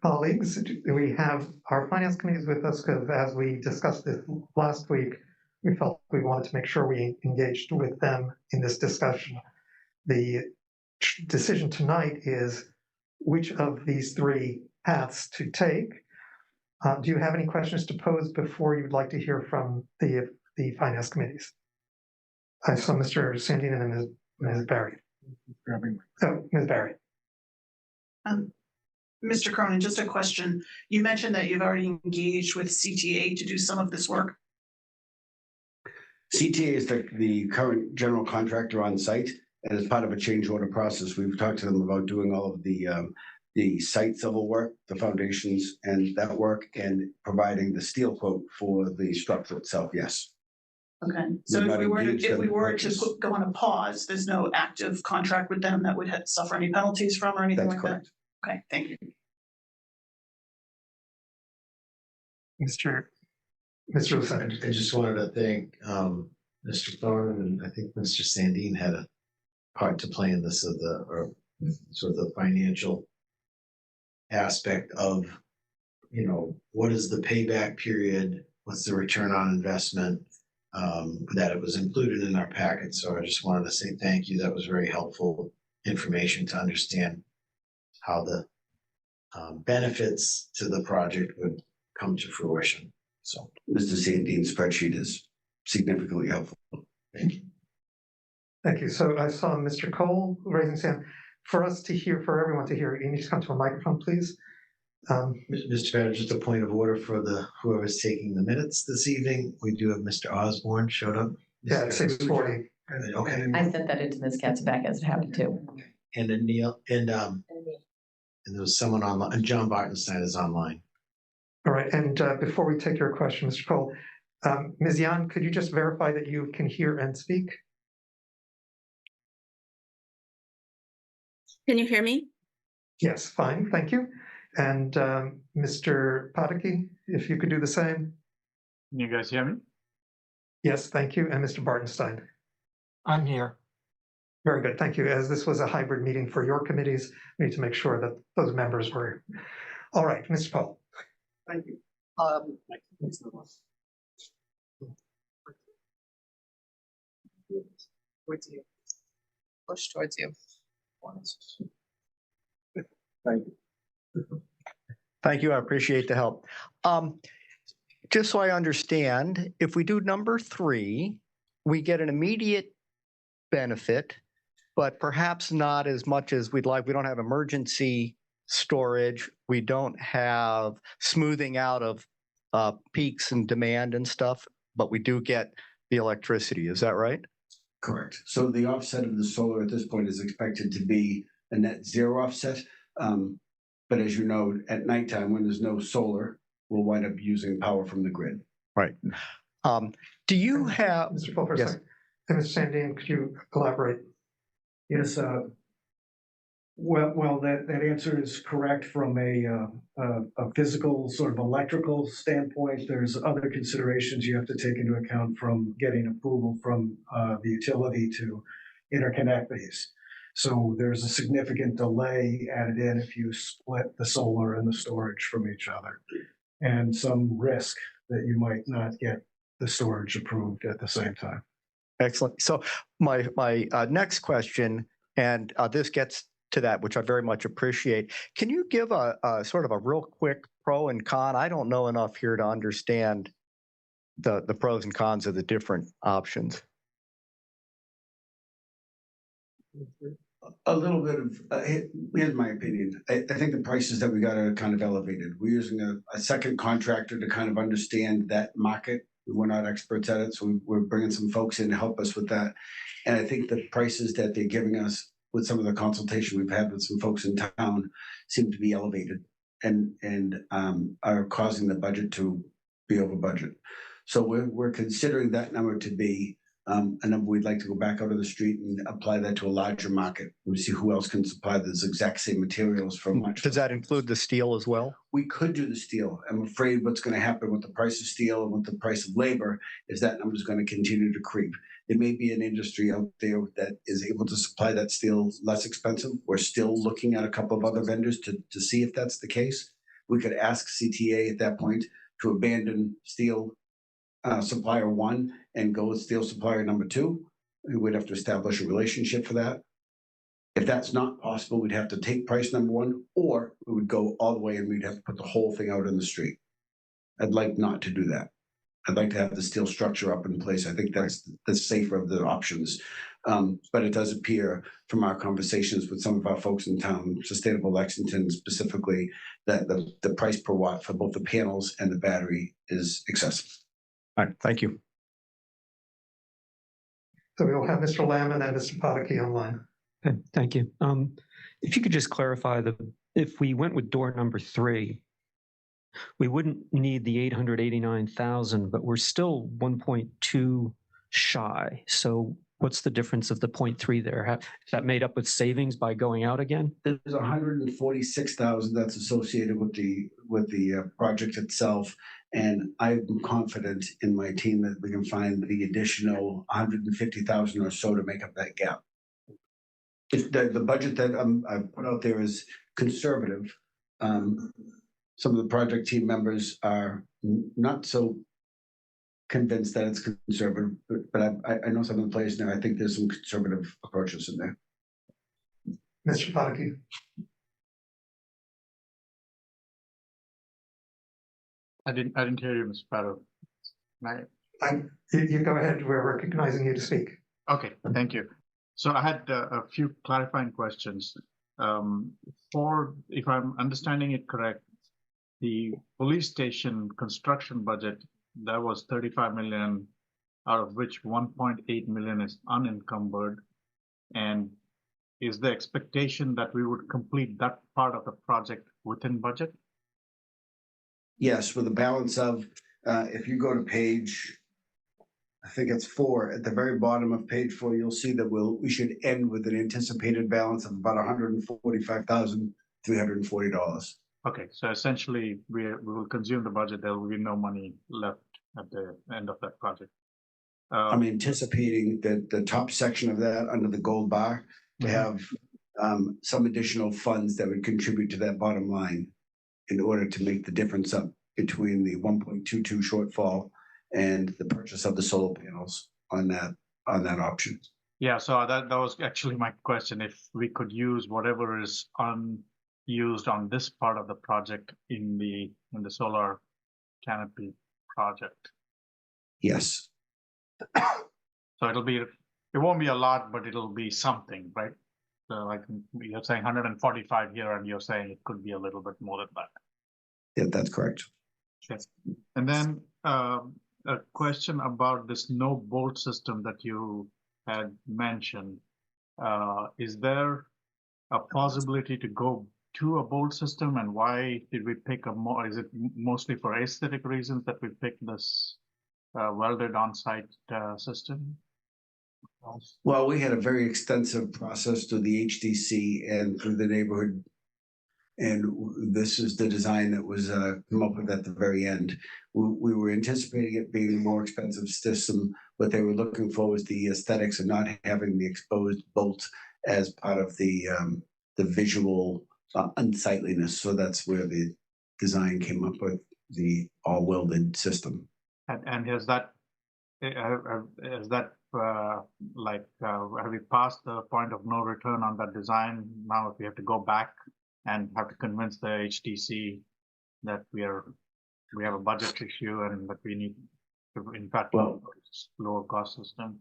colleagues, we have our finance committees with us because, as we discussed this last week, we felt we wanted to make sure we engaged with them in this discussion. The decision tonight is which of these three paths to take. Do you have any questions to pose before you'd like to hear from the finance committees? I saw Mr. Sandine and Ms. Barry. Oh, Ms. Barry. Mr. Cronin, just a question. You mentioned that you've already engaged with CTA to do some of this work. CTA is the current general contractor on site, and as part of a change order process, we've talked to them about doing all of the site civil work, the foundations and that work, and providing the steel quote for the structure itself, yes. Okay, so if we were to go on a pause, there's no active contract with them that would suffer any penalties from or anything like that? Okay, thank you. Mr. Lucente. I just wanted to thank Mr. Thorne, and I think Mr. Sandin had a part to play in this or sort of the financial aspect of, what is the payback period? What's the return on investment? That it was included in our packet. So I just wanted to say thank you. That was very helpful information to understand how the benefits to the project would come to fruition. So Mr. Sandin's spreadsheet is significantly helpful. thank you. Thank you. So I saw Mr. Cole raising his hand. For everyone to hear, you need to come to a microphone, please. Mr. Chair, just a point of order for whoever's taking the minutes this evening. We do have Mr. Osborne showed up. Yeah, at 6:40. Okay. I sent that into Ms. Katzback as it happened too. And then Neil and there was someone online, and John Bartenstein is online. All right, and before we take your question, Mr. Cole, Ms. Yan, could you just verify that you can hear and speak? Can you hear me? Yes, fine, thank you. And Mr. Pataki, if you could do the same. Can you guys hear me? Yes, thank you. And Mr. Bartenstein. I'm here. Very good, thank you. As this was a hybrid meeting for your committees, we need to make sure that those members were. All right, Mr. Paul. Thank you. Towards you. Push towards you. Thank you. Thank you. I appreciate the help. Just so I understand, if we do number 3, we get an immediate benefit, but perhaps not as much as we'd like. We don't have emergency storage. We don't have smoothing out of peaks and demand and stuff, but we do get the electricity. Is that right? Correct. So the offset of the solar at this point is expected to be a net zero offset. But as you know, at nighttime, when there's no solar, we'll wind up using power from the grid. Right. Do you have... Mr. Paul, for a second. And Mr. Sandin, could you elaborate? Yes, well, that answer is correct from a physical sort of electrical standpoint. There's other considerations you have to take into account from getting approval from the utility to interconnect these. So there's a significant delay added in if you split the solar and the storage from each other, and some risk that you might not get the storage approved at the same time. Excellent. So my next question, and this gets to that, which I very much appreciate. Can you give a sort of a real quick pro and con? I don't know enough here to understand the pros and cons of the different options. A little bit of, here's my opinion. I think the prices that we got are kind of elevated. We're using a second contractor to kind of understand that market. We're not experts at it, so we're bringing some folks in to help us with that. And I think the prices that they're giving us with some of the consultation we've had with some folks in town seem to be elevated and are causing the budget to be over budget. So we're considering that number to be a number we'd like to go back out of the street and apply that to a larger market. We see who else can supply those exact same materials from much. Does that include the steel as well? We could do the steel. I'm afraid what's going to happen with the price of steel and with the price of labor is that number is going to continue to creep. There may be an industry out there that is able to supply that steel less expensive. We're still looking at a couple of other vendors to see if that's the case. We could ask CTA at that point to abandon steel supplier 1 and go with steel supplier number 2. We would have to establish a relationship for that. If that's not possible, we'd have to take price number 1, or we would go all the way and we'd have to put the whole thing out in the street. I'd like not to do that. I'd like to have the steel structure up in place. I think that's the safer of the options. But it does appear from our conversations with some of our folks in town, Sustainable Lexington specifically, that the price per watt for both the panels and the battery is excessive. All right, thank you. So we'll have Mr. Lamb and then Mr. Pataki online. Okay, thank you. If you could just clarify if we went with door number 3, we wouldn't need the 889,000, but we're still 1.2 shy. So what's the difference of the 0.3 there? Is that made up with savings by going out again? There's 146,000 that's associated with the project itself, and I'm confident in my team that we can find the additional 150,000 or so to make up that gap. If the budget that I've put out there is conservative. Some of the project team members are not so convinced that it's conservative, but I know some of the players now. I think there's some conservative approaches in there. Mr. Pataki. I didn't hear you, Mr. Pato. You go ahead. We're recognizing you to speak. Okay, thank you. So I had a few clarifying questions. If I'm understanding it correct, the police station construction budget, that was 35 million, out of which 1.8 million is unencumbered. And is the expectation that we would complete that part of the project within budget? Yes, with a balance of, if you go to page, I think it's 4, at the very bottom of page 4, you'll see that we should end with an anticipated balance of about $145,340. Okay, so essentially we will consume the budget. There will be no money left at the end of that project. I'm anticipating that the top section of that under the gold bar to have some additional funds that would contribute to that bottom line in order to make the difference up between the 1.22 shortfall and the purchase of the solar panels on that option. Yeah, so that was actually my question. If we could use whatever is unused on this part of the project in the solar canopy project. Yes. So it won't be a lot, but it'll be something, right? So like you're saying 145 here, and you're saying it could be a little bit more than that. Yeah, that's correct. Yes. And then a question about this no bolt system that you had mentioned. Is there a possibility to go to a bolt system, and why did we pick is it mostly for aesthetic reasons that we picked this welded on-site system? Well, we had a very extensive process through the HDC and through the neighborhood, and this is the design that was come up with at the very end. We were anticipating it being a more expensive system. What they were looking for was the aesthetics of not having the exposed bolt as part of the visual unsightliness. So that's where the design came up with the all welded system. And has that have we passed the point of no return on that design? Now, if we have to go back and have to convince the HTC that we have a budget issue and that we need to, in fact, lower cost system.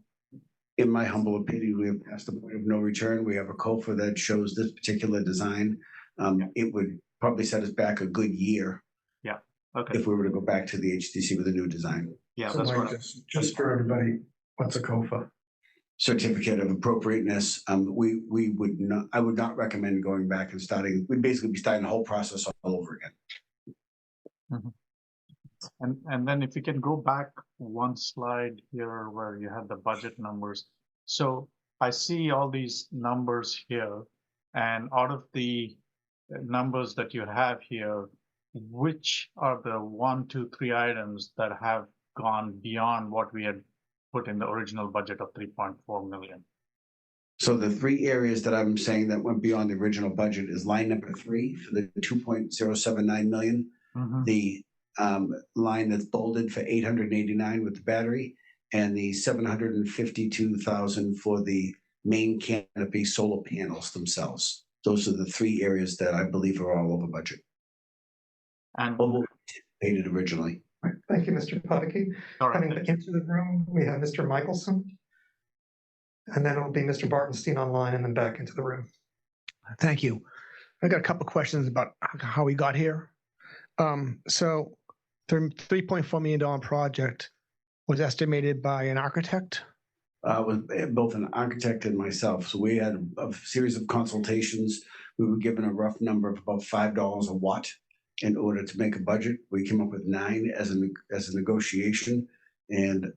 In my humble opinion, we have passed the point of no return. We have a COFA that shows this particular design. It would probably set us back a good year. Yeah. Okay. If we were to go back to the HTC with a new design. Yeah, So that's Mike, right. just for everybody, what's a COFA? Certificate of appropriateness. I would not recommend going back and starting. We'd basically be starting the whole process all over again. Mm-hmm. And then if you can go back one slide here where you have the budget numbers. So I see all these numbers here, and out of the numbers that you have here, which are the 1, 2, 3 items that have gone beyond what we had put in the original budget of 3.4 million? So the 3 areas that I'm saying that went beyond the original budget is line number 3 for the 2.079 million. Mm-hmm. The line that's bolded for 889 with the battery, and the 752,000 for the main canopy solar panels themselves. Those are the 3 areas that I believe are all over budget. And anticipated originally. Right. Thank you, Mr. Putticky. Coming into the room, we have Mr. Michelson. And then it'll be Mr. Bartenstein online and then back into the room. Thank you. I got a couple questions about how we got here. So the $3.4 million project was estimated by an architect? With both an architect and myself. So we had a series of consultations. We were given a rough number of about $5 a watt in order to make a budget. We came up with 9 as a negotiation, and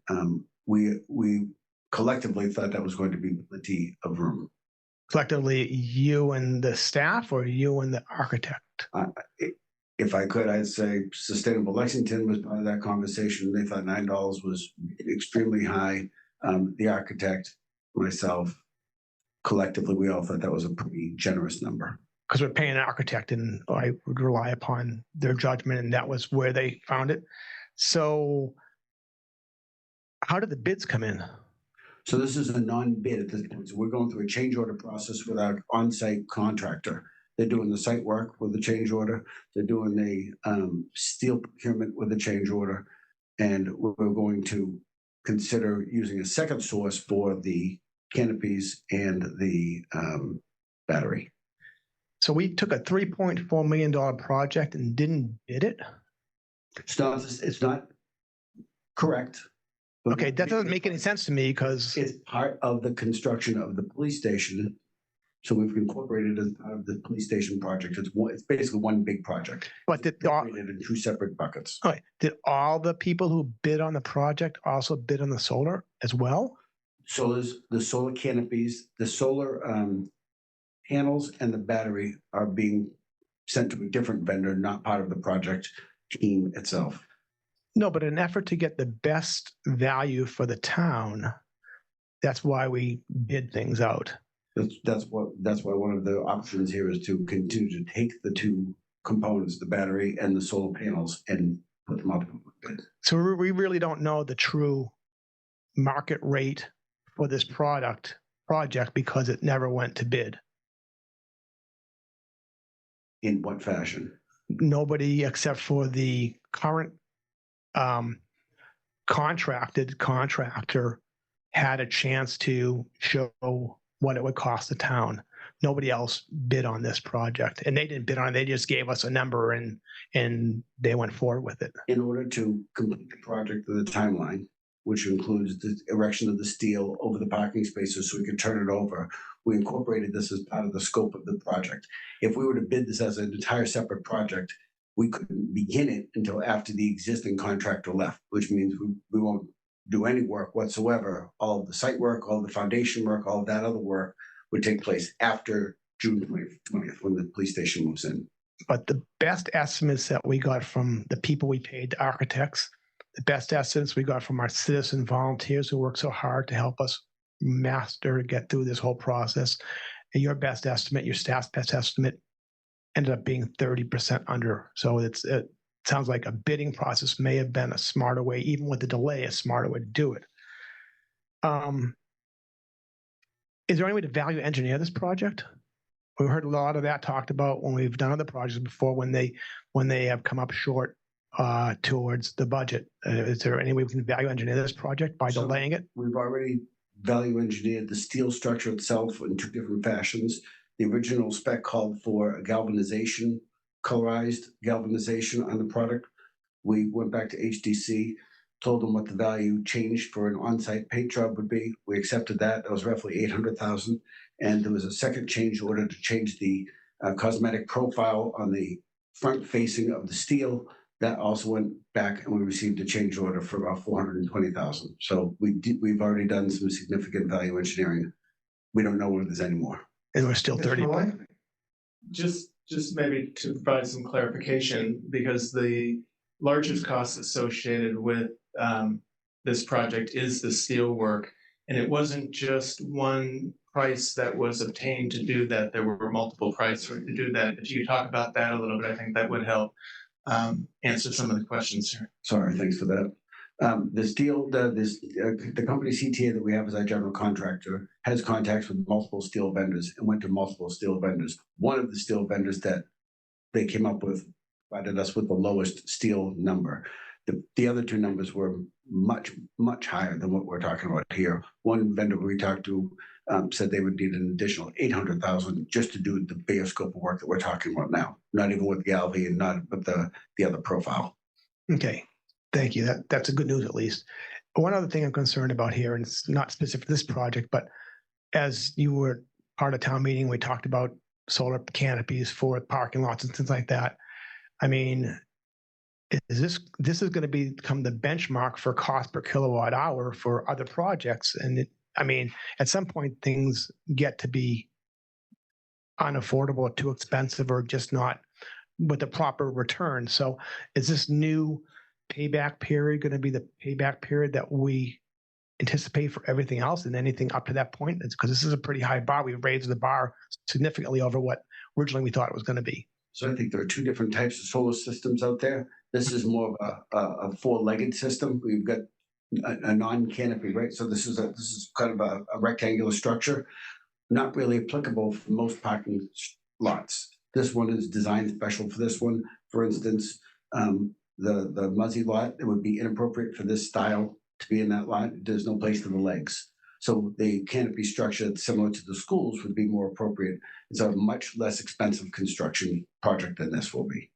we collectively thought that was going to be plenty of room. Collectively, you and the staff, or you and the architect? If I could, I'd say Sustainable Lexington was part of that conversation. They thought $9 was extremely high. The architect, myself, collectively, we all thought that was a pretty generous number. Because we're paying an architect, and I would rely upon their judgment, and that was where they found it. So how did the bids come in? So this is a non-bid at this point. So we're going through a change order process with our on-site contractor. They're doing the site work with the change order. They're doing the steel procurement with the change order. And we're going to consider using a second source for the canopies and the battery. So we took a $3.4 million project and didn't bid it? It's not correct. Okay, that doesn't make any sense to me, because it's part of the construction of the police station. So we've incorporated it as part of the police station project. It's basically one big project. But did in 2 separate buckets. Okay. Did all the people who bid on the project also bid on the solar as well? So there's the solar canopies, the solar panels, and the battery are being sent to a different vendor, not part of the project team itself. No, but in an effort to get the best value for the town, that's why we bid things out. That's why one of the options here is to continue to take the 2 components, the battery and the solar panels, and put them up. So we really don't know the true market rate for this project because it never went to bid. In what fashion? Nobody except for the current contractor had a chance to show what it would cost the town. Nobody else bid on this project, and they didn't bid on it. They just gave us a number, and they went forward with it. In order to complete the project to the timeline, which includes the erection of the steel over the parking spaces so we could turn it over, we incorporated this as part of the scope of the project. If we were to bid this as an entire separate project, we couldn't begin it until after the existing contractor left, which means we won't do any work whatsoever. All of the site work, all of the foundation work, all of that other work would take place after June 20th when the police station moves in. But the best estimates that we got from the people we paid, the architects, the best estimates we got from our citizen volunteers who work so hard to help us get through this whole process. And your best estimate, your staff's best estimate, ended up being 30% under. So it sounds like a bidding process may have been a smarter way, even with the delay, a smarter way to do it. Is there any way to value engineer this project? We've heard a lot of that talked about when we've done other projects before, when they have come up short towards the budget. Is there any way we can value engineer this project by delaying it? We've already value engineered the steel structure itself in 2 different fashions. The original spec called for a galvanization, colorized galvanization on the product. We went back to HDC, told them what the value changed for an on-site paint job would be. We accepted that. That was roughly $800,000. And there was a second change order to change the cosmetic profile on the front facing of the steel. That also went back, and we received a change order for about $420,000. So we've already done some significant value engineering. We don't know where there's any more. And we're still 30. Just maybe to provide some clarification, because the largest cost associated with this project is the steel work, and it wasn't just one price that was obtained to do that. There were multiple prices to do that. If you talk about that a little bit, I think that would help answer some of the questions here. Sorry, thanks for that. The steel, the company CTA that we have as our general contractor has contacts with multiple steel vendors and went to multiple steel vendors. One of the steel vendors that they came up with provided us with the lowest steel number. The other two numbers were much, much higher than what we're talking about here. One vendor we talked to said they would need an additional 800,000 just to do the bare scope of work that we're talking about now, not even with Galvey and not with the other profile. Okay, thank you. That's a good news at least. One other thing I'm concerned about here, and it's not specific to this project, but as you were part of town meeting, we talked about solar canopies for parking lots and things like that. I mean, this is going to become the benchmark for cost per kilowatt hour for other projects. And I mean, at some point things get to be unaffordable or too expensive or just not with the proper return. So is this new payback period going to be the payback period that we anticipate for everything else and anything up to that point? It's because this is a pretty high bar. We've raised the bar significantly over what originally we thought it was going to be. So I think there are two different types of solar systems out there. This is more of a four-legged system. We've got a non-canopy, right? So this is kind of a rectangular structure, not really applicable for most parking lots. This one is designed special for this one. For instance, the Muzzy lot, it would be inappropriate for this style to be in that lot. There's no place for the legs. So the canopy structure similar to the schools would be more appropriate. It's a much less expensive construction project than this will be.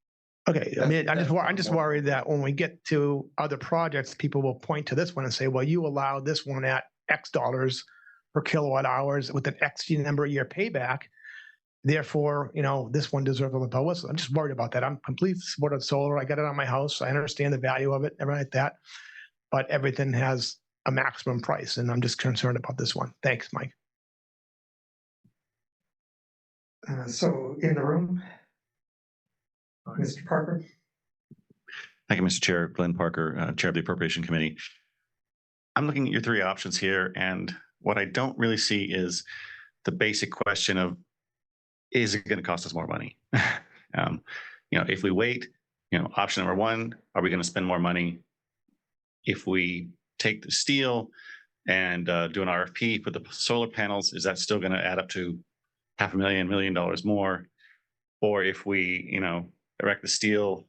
Okay, I mean, I'm just worried that when we get to other projects, people will point to this one and say, well, you allowed this one at X dollars per kilowatt hours with an X number of year payback. Therefore, this one deserves a little bonus. I'm just worried about that. I'm completely supportive of solar. I got it on my house. I understand the value of it, everything like that. But everything has a maximum price, and I'm just concerned about this one. Thanks, Mike. So in the room, Mr. Parker. Thank you, Mr. Chair. Glenn Parker, Chair of the Appropriation Committee. I'm looking at your three options here, and what I don't really see is the basic question of, is it going to cost us more money? If we wait, option number one, are we going to spend more money? If we take the steel and do an RFP for the solar panels, is that still going to add up to $500,000, $1 million more? Or if we, erect the steel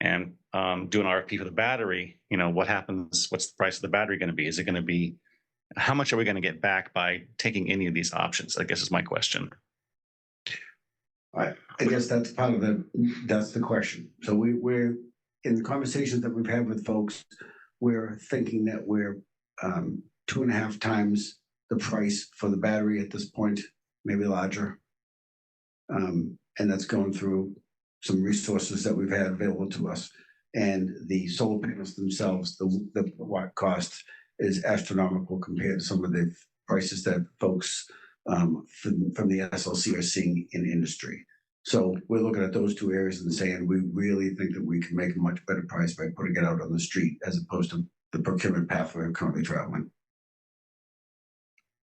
and do an RFP for the battery, what happens? What's the price of the battery going to be? Is it going to be, how much are we going to get back by taking any of these options? I guess is my question. I guess that's the question. So we're in the conversations that we've had with folks, we're thinking that we're 2.5 times the price for the battery at this point, maybe larger. And that's going through some resources that we've had available to us. And the solar panels themselves, the watt cost is astronomical compared to some of the prices that folks from the SLC are seeing in industry. So we're looking at those two areas and saying we really think that we can make a much better price by putting it out on the street as opposed to the procurement path we're currently traveling.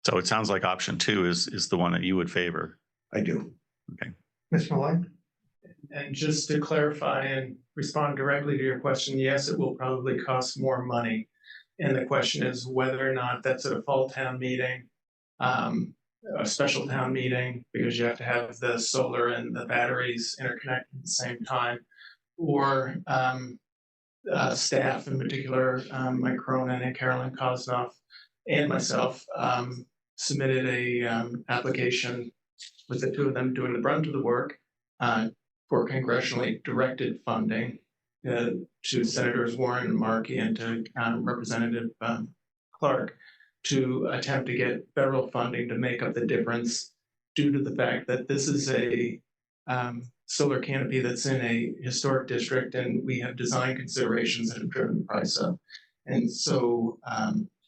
So it sounds like option two is the one that you would favor. I do. Okay. Mr. Malloy? And just to clarify and respond directly to your question, yes, it will probably cost more money. And the question is whether or not that's at a fall town meeting, a special town meeting, because you have to have the solar and the batteries interconnected at the same time, or staff in particular, Mike Cronin and Carolyn Kosnoff and myself submitted a application with the two of them doing the brunt of the work for congressionally directed funding to Senators Warren and Markey and to Representative Clark to attempt to get federal funding to make up the difference due to the fact that this is a solar canopy that's in a historic district and we have design considerations that have driven the price up. And so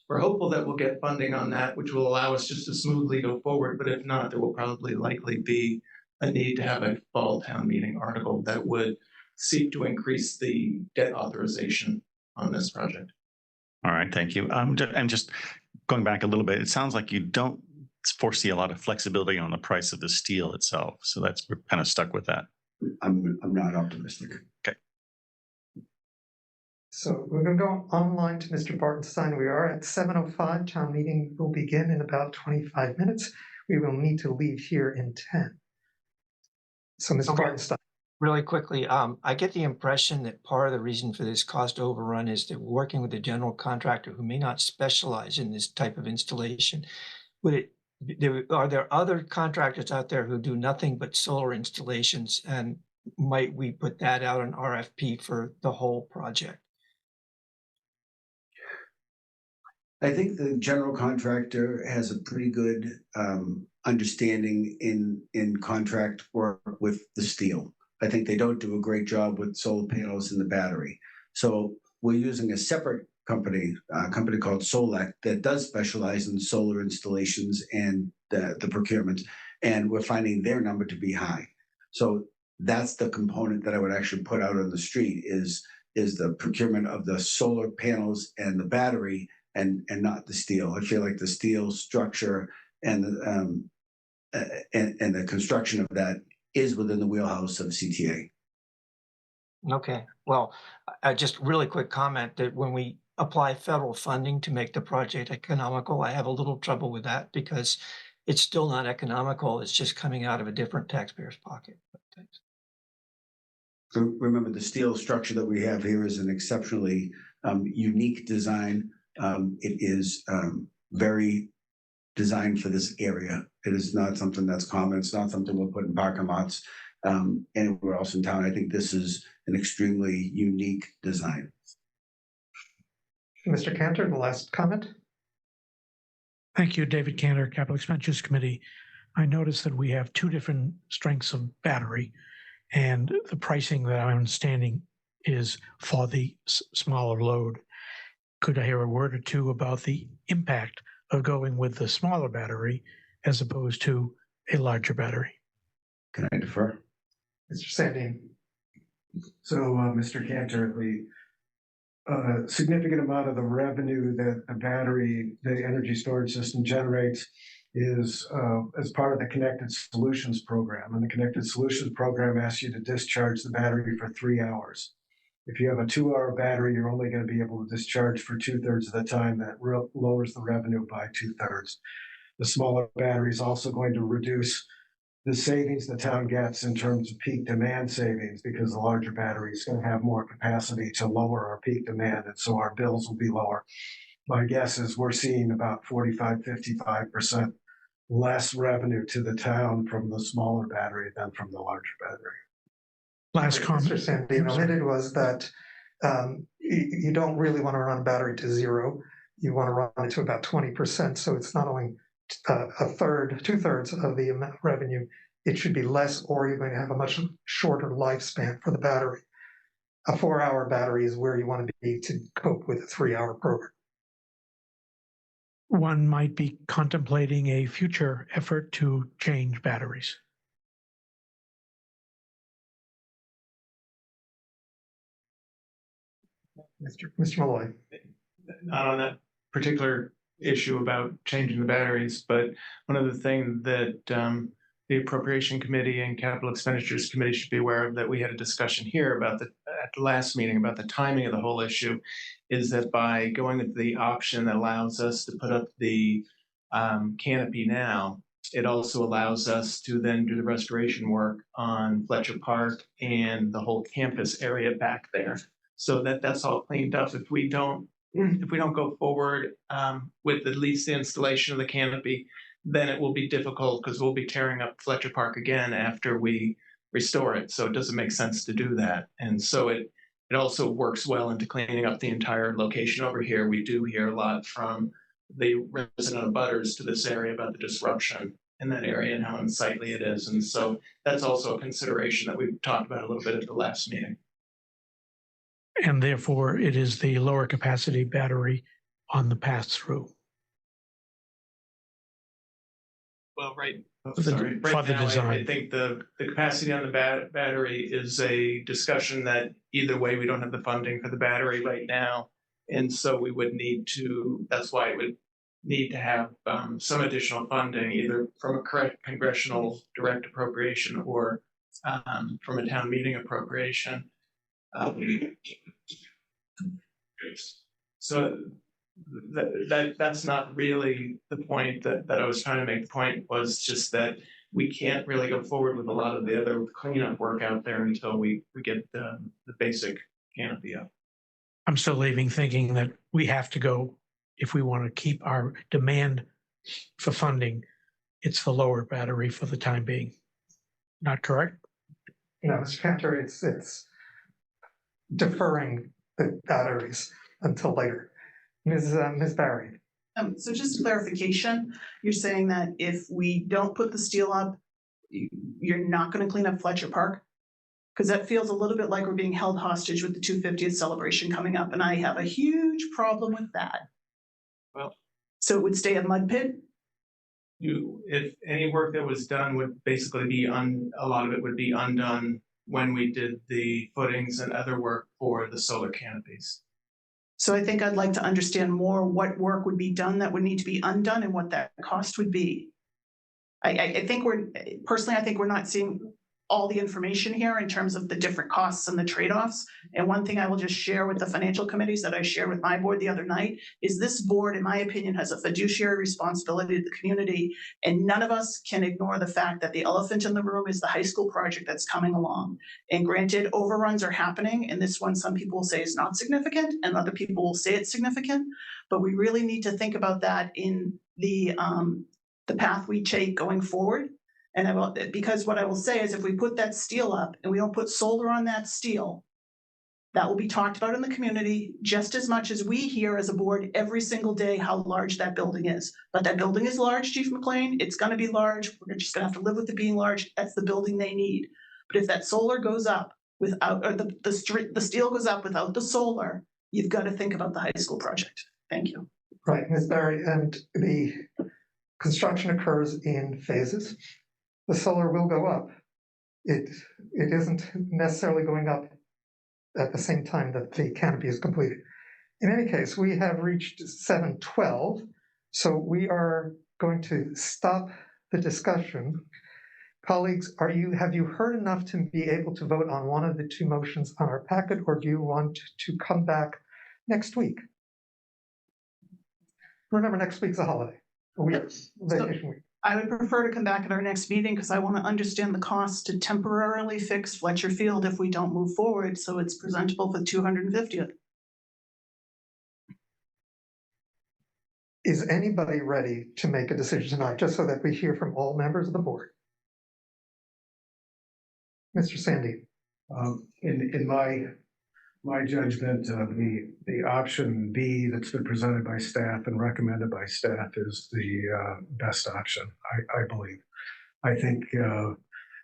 we're hopeful that we'll get funding on that, which will allow us just to smoothly go forward. But if not, there will probably likely be a need to have a fall town meeting article that would seek to increase the debt authorization on this project. All right, thank you. And just going back a little bit, it sounds like you don't foresee a lot of flexibility on the price of the steel itself. So we're kind of stuck with that. I'm not optimistic. Okay. So we're going to go online to Mr. Bartenstein. We are at 7:05. Town meeting will begin in about 25 minutes. We will need to leave here in 10. So Mr. Bartenstein. Really quickly, I get the impression that part of the reason for this cost overrun is that we're working with a general contractor who may not specialize in this type of installation. Are there other contractors out there who do nothing but solar installations, and might we put that out on RFP for the whole project? I think the general contractor has a pretty good understanding in contract work with the steel. I think they don't do a great job with solar panels and the battery. So we're using a separate company, a company called Solec, that does specialize in solar installations and the procurement, and we're finding their number to be high. So that's the component that I would actually put out on the street is the procurement of the solar panels and the battery, and not the steel. I feel like the steel structure and the construction of that is within the wheelhouse of CTA. Okay, well, just really quick comment that when we apply federal funding to make the project economical, I have a little trouble with that because it's still not economical. It's just coming out of a different taxpayer's pocket. Thanks. Remember, the steel structure that we have here is an exceptionally unique design. It is very designed for this area. It is not something that's common. It's not something we'll put in parking lots anywhere else in town. I think this is an extremely unique design. Mr. Cantor, the last comment. Thank you, David Cantor, Capital Expenditures Committee. I noticed that we have two different strengths of battery, and the pricing that I'm understanding is for the smaller load. Could I hear a word or two about the impact of going with the smaller battery as opposed to a larger battery? Can I defer? Mr. Sandine. So, Mr. Cantor, the significant amount of the revenue that the energy storage system generates is as part of the Connected Solutions program. And the Connected Solutions program asks you to discharge the battery for 3 hours. If you have a 2-hour battery, you're only going to be able to discharge for 2/3 of the time. That lowers the revenue by 2/3. The smaller battery is also going to reduce the savings the town gets in terms of peak demand savings, because the larger battery is going to have more capacity to lower our peak demand, and so our bills will be lower. My guess is we're seeing about 45-55% less revenue to the town from the smaller battery than from the larger battery. Last comment. Mr. Sandine omitted was that you don't really want to run a battery to zero. You want to run it to about 20%. So it's not only a third, 2/3 of the amount of revenue, it should be less, or you're going to have a much shorter lifespan for the battery. A 4-hour battery is where you want to be to cope with a 3-hour program. One might be contemplating a future effort to change batteries. Mr. Malloy. Not on that particular issue about changing the batteries, but one of the things that the Appropriation Committee and Capital Expenditures Committee should be aware of, that we had a discussion here about at the last meeting about the timing of the whole issue, is that by going with the option that allows us to put up the canopy now, it also allows us to then do the restoration work on Fletcher Park and the whole campus area back there, so that's all cleaned up. If we don't go forward with at least the installation of the canopy, then it will be difficult because we'll be tearing up Fletcher Park again after we restore it. So it doesn't make sense to do that. And so it also works well into cleaning up the entire location over here. We do hear a lot from the resident abutters to this area about the disruption in that area and how unsightly it is. And so that's also a consideration that we've talked about a little bit at the last meeting. And therefore, it is the lower capacity battery on the pass-through. Well, right For the now, design. I think the capacity on the battery is a discussion that either way, we don't have the funding for the battery right now. And so we would need to, that's why it would need to have some additional funding, either from a congressional direct appropriation or from a town meeting appropriation. So that's not really the point that I was trying to make. The point was just that we can't really go forward with a lot of the other cleanup work out there until we get the basic canopy up. I'm still leaving thinking that we have to go, if we want to keep our demand for funding, it's the lower battery for the time being. Not correct? No, Mr. Cantor, it's deferring the batteries until later. Ms. Barry. So just clarification, you're saying that if we don't put the steel up, you're not going to clean up Fletcher Park? Because that feels a little bit like we're being held hostage with the 250th celebration coming up, and I have a huge problem with that. Well, so it would stay a mud pit? If any work that was done would basically be a lot of it would be undone when we did the footings and other work for the solar canopies. So I think I'd like to understand more what work would be done that would need to be undone and what that cost would be. I think we're not seeing all the information here in terms of the different costs and the trade-offs. And one thing I will just share with the financial committees that I shared with my board the other night is this board, in my opinion, has a fiduciary responsibility to the community. And none of us can ignore the fact that the elephant in the room is the high school project that's coming along. And granted, overruns are happening. And this one, some people will say is not significant and other people will say it's significant. But we really need to think about that in the path we take going forward. And because what I will say is if we put that steel up and we don't put solar on that steel, that will be talked about in the community just as much as we hear as a board every single day how large that building is. But that building is large, Chief McLean. It's going to be large. We're just going to have to live with it being large. That's the building they need. But if that solar goes up without, or the steel goes up without the solar, you've got to think about the high school project. Thank you. Right, Ms. Barry, and the construction occurs in phases. The solar will go up. It isn't necessarily going up at the same time that the canopy is completed. In any case, we have reached 7:12, so we are going to stop the discussion. Colleagues, have you heard enough to be able to vote on one of the two motions on our packet, or do you want to come back next week? Remember, next week's a holiday, vacation week. I would prefer to come back at our next meeting because I want to understand the cost to temporarily fix Fletcher Field if we don't move forward, so it's presentable for 250th. Is anybody ready to make a decision tonight, just so that we hear from all members of the board? Mr. Sandy. In my judgment, the option B that's been presented by staff and recommended by staff is the best option, I believe. I think,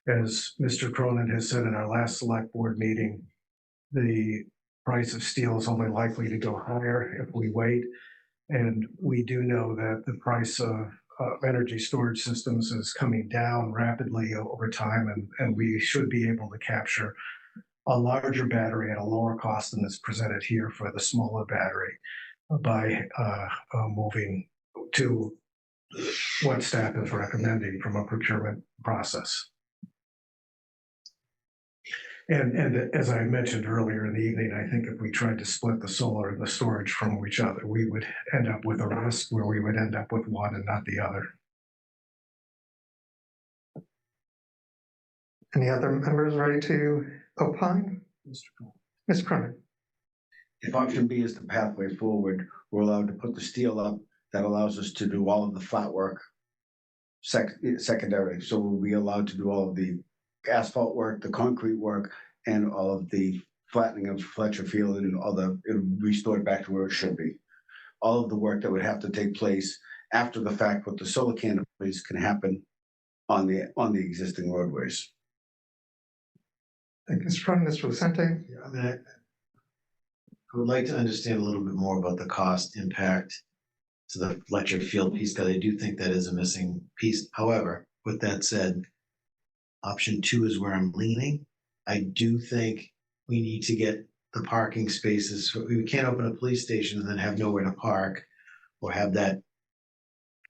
as Mr. Cronin has said in our last select board meeting, the price of steel is only likely to go higher if we wait. And we do know that the price of energy storage systems is coming down rapidly over time, and we should be able to capture a larger battery at a lower cost than is presented here for the smaller battery by moving to what staff is recommending from a procurement process. And as I mentioned earlier in the evening, I think if we tried to split the solar and the storage from each other, we would end up with a risk where we would end up with one and not the other. Any other members ready to opine? Mr. Cronin. If option B is the pathway forward, we're allowed to put the steel up. That allows us to do all of the flat work secondary. So we'll be allowed to do all of the asphalt work, the concrete work, and all of the flattening of Fletcher Field, and it'll restore it back to where it should be. All of the work that would have to take place after the fact with the solar canopies can happen on the existing roadways. Thank you, Mr. Cronin. Mr. Lucente. Yeah, I mean, I would like to understand a little bit more about the cost impact to the Fletcher Field piece, because I do think that is a missing piece. However, with that said, option 2 is where I'm leaning. I do think we need to get the parking spaces. We can't open a police station and then have nowhere to park, or have that,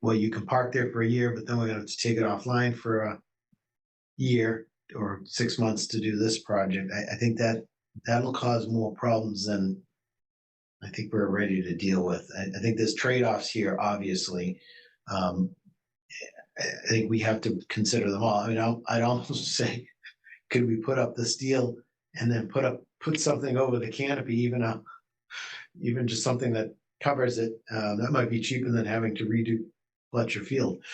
well, you can park there for a year, but then we're going to have to take it offline for a year or 6 months to do this project. I think that'll cause more problems than I think we're ready to deal with. I think there's trade-offs here, obviously. I think we have to consider them all. I mean, I'd almost say, could we put up the steel and then put something over the canopy, even just something that covers it? That might be cheaper than having to redo Fletcher Field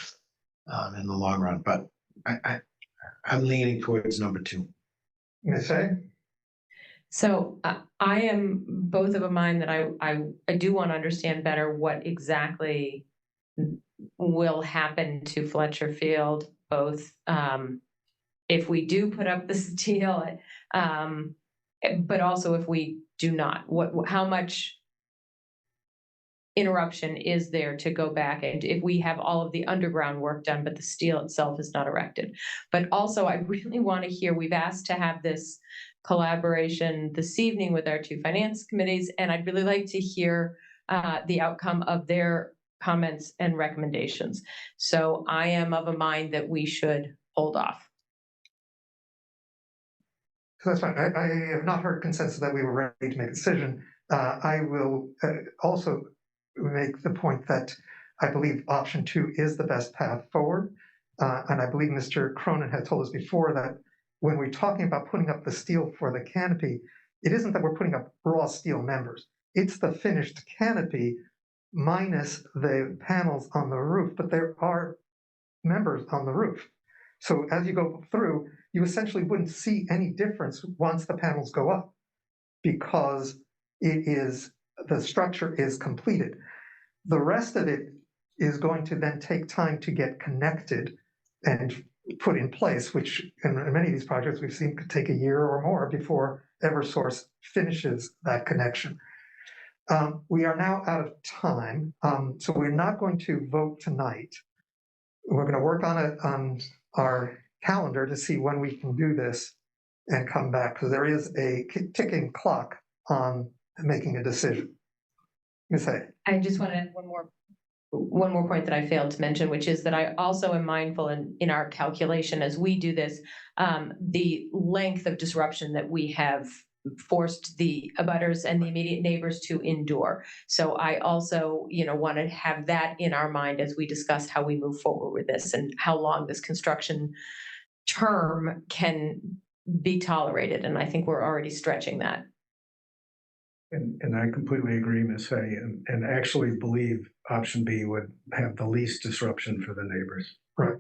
in the long run. But I'm leaning towards number 2. Ms. Hay? So I am both of a mind that I do want to understand better what exactly will happen to Fletcher Field, both if we do put up the steel, but also if we do not. How much interruption is there to go back, and if we have all of the underground work done, but the steel itself is not erected? But also, I really want to hear, we've asked to have this collaboration this evening with our 2 finance committees, and I'd really like to hear the outcome of their comments and recommendations. So I am of a mind that we should hold off. So that's fine. I have not heard consensus that we were ready to make a decision. I will also make the point that I believe option 2 is the best path forward. And I believe Mr. Cronin had told us before that when we're talking about putting up the steel for the canopy, it isn't that we're putting up raw steel members. It's the finished canopy minus the panels on the roof, but there are members on the roof. So as you go through, you essentially wouldn't see any difference once the panels go up, because the structure is completed. The rest of it is going to then take time to get connected and put in place, which in many of these projects we've seen could take a year or more before Eversource finishes that connection. We are now out of time, so we're not going to vote tonight. We're going to work on it on our calendar to see when we can do this and come back, because there is a ticking clock on making a decision. Ms. Hay. I just want to add one more point that I failed to mention, which is that I also am mindful in our calculation as we do this, the length of disruption that we have forced the abutters and the immediate neighbors to endure. So I also, want to have that in our mind as we discuss how we move forward with this and how long this construction term can be tolerated. And I think we're already stretching that. And I completely agree, Ms. Hay, and actually believe option B would have the least disruption for the neighbors. Right.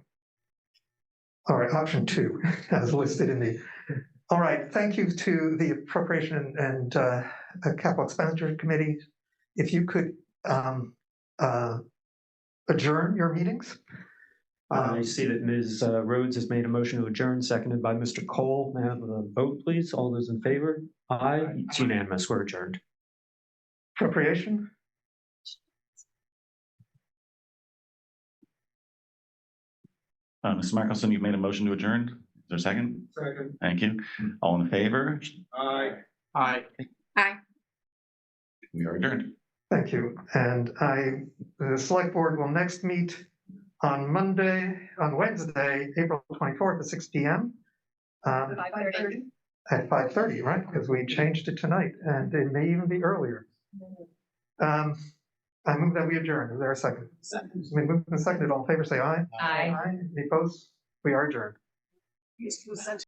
All right, option 2, as listed in the. All right, thank you to the Appropriation and Capital Expenditure Committee. If you could adjourn your meetings. I see that Ms. Rhodes has made a motion to adjourn, seconded by Mr. Cole. May I have a vote, please? All those in favor? Aye. It's unanimous. We're adjourned. Appropriation. Mr. Michelson, you've made a motion to adjourn. Is there a second? Second. Thank you. All in favor? Aye. Aye. Aye. We are adjourned. Thank you. And the select board will next meet on Wednesday, April 24th at 6 p.m. At 5:30, right? Because we changed it tonight, and it may even be earlier. I move that we adjourn. Is there a second? Second. We move and seconded. All in favor, say aye. Aye. Any opposed? We are adjourned.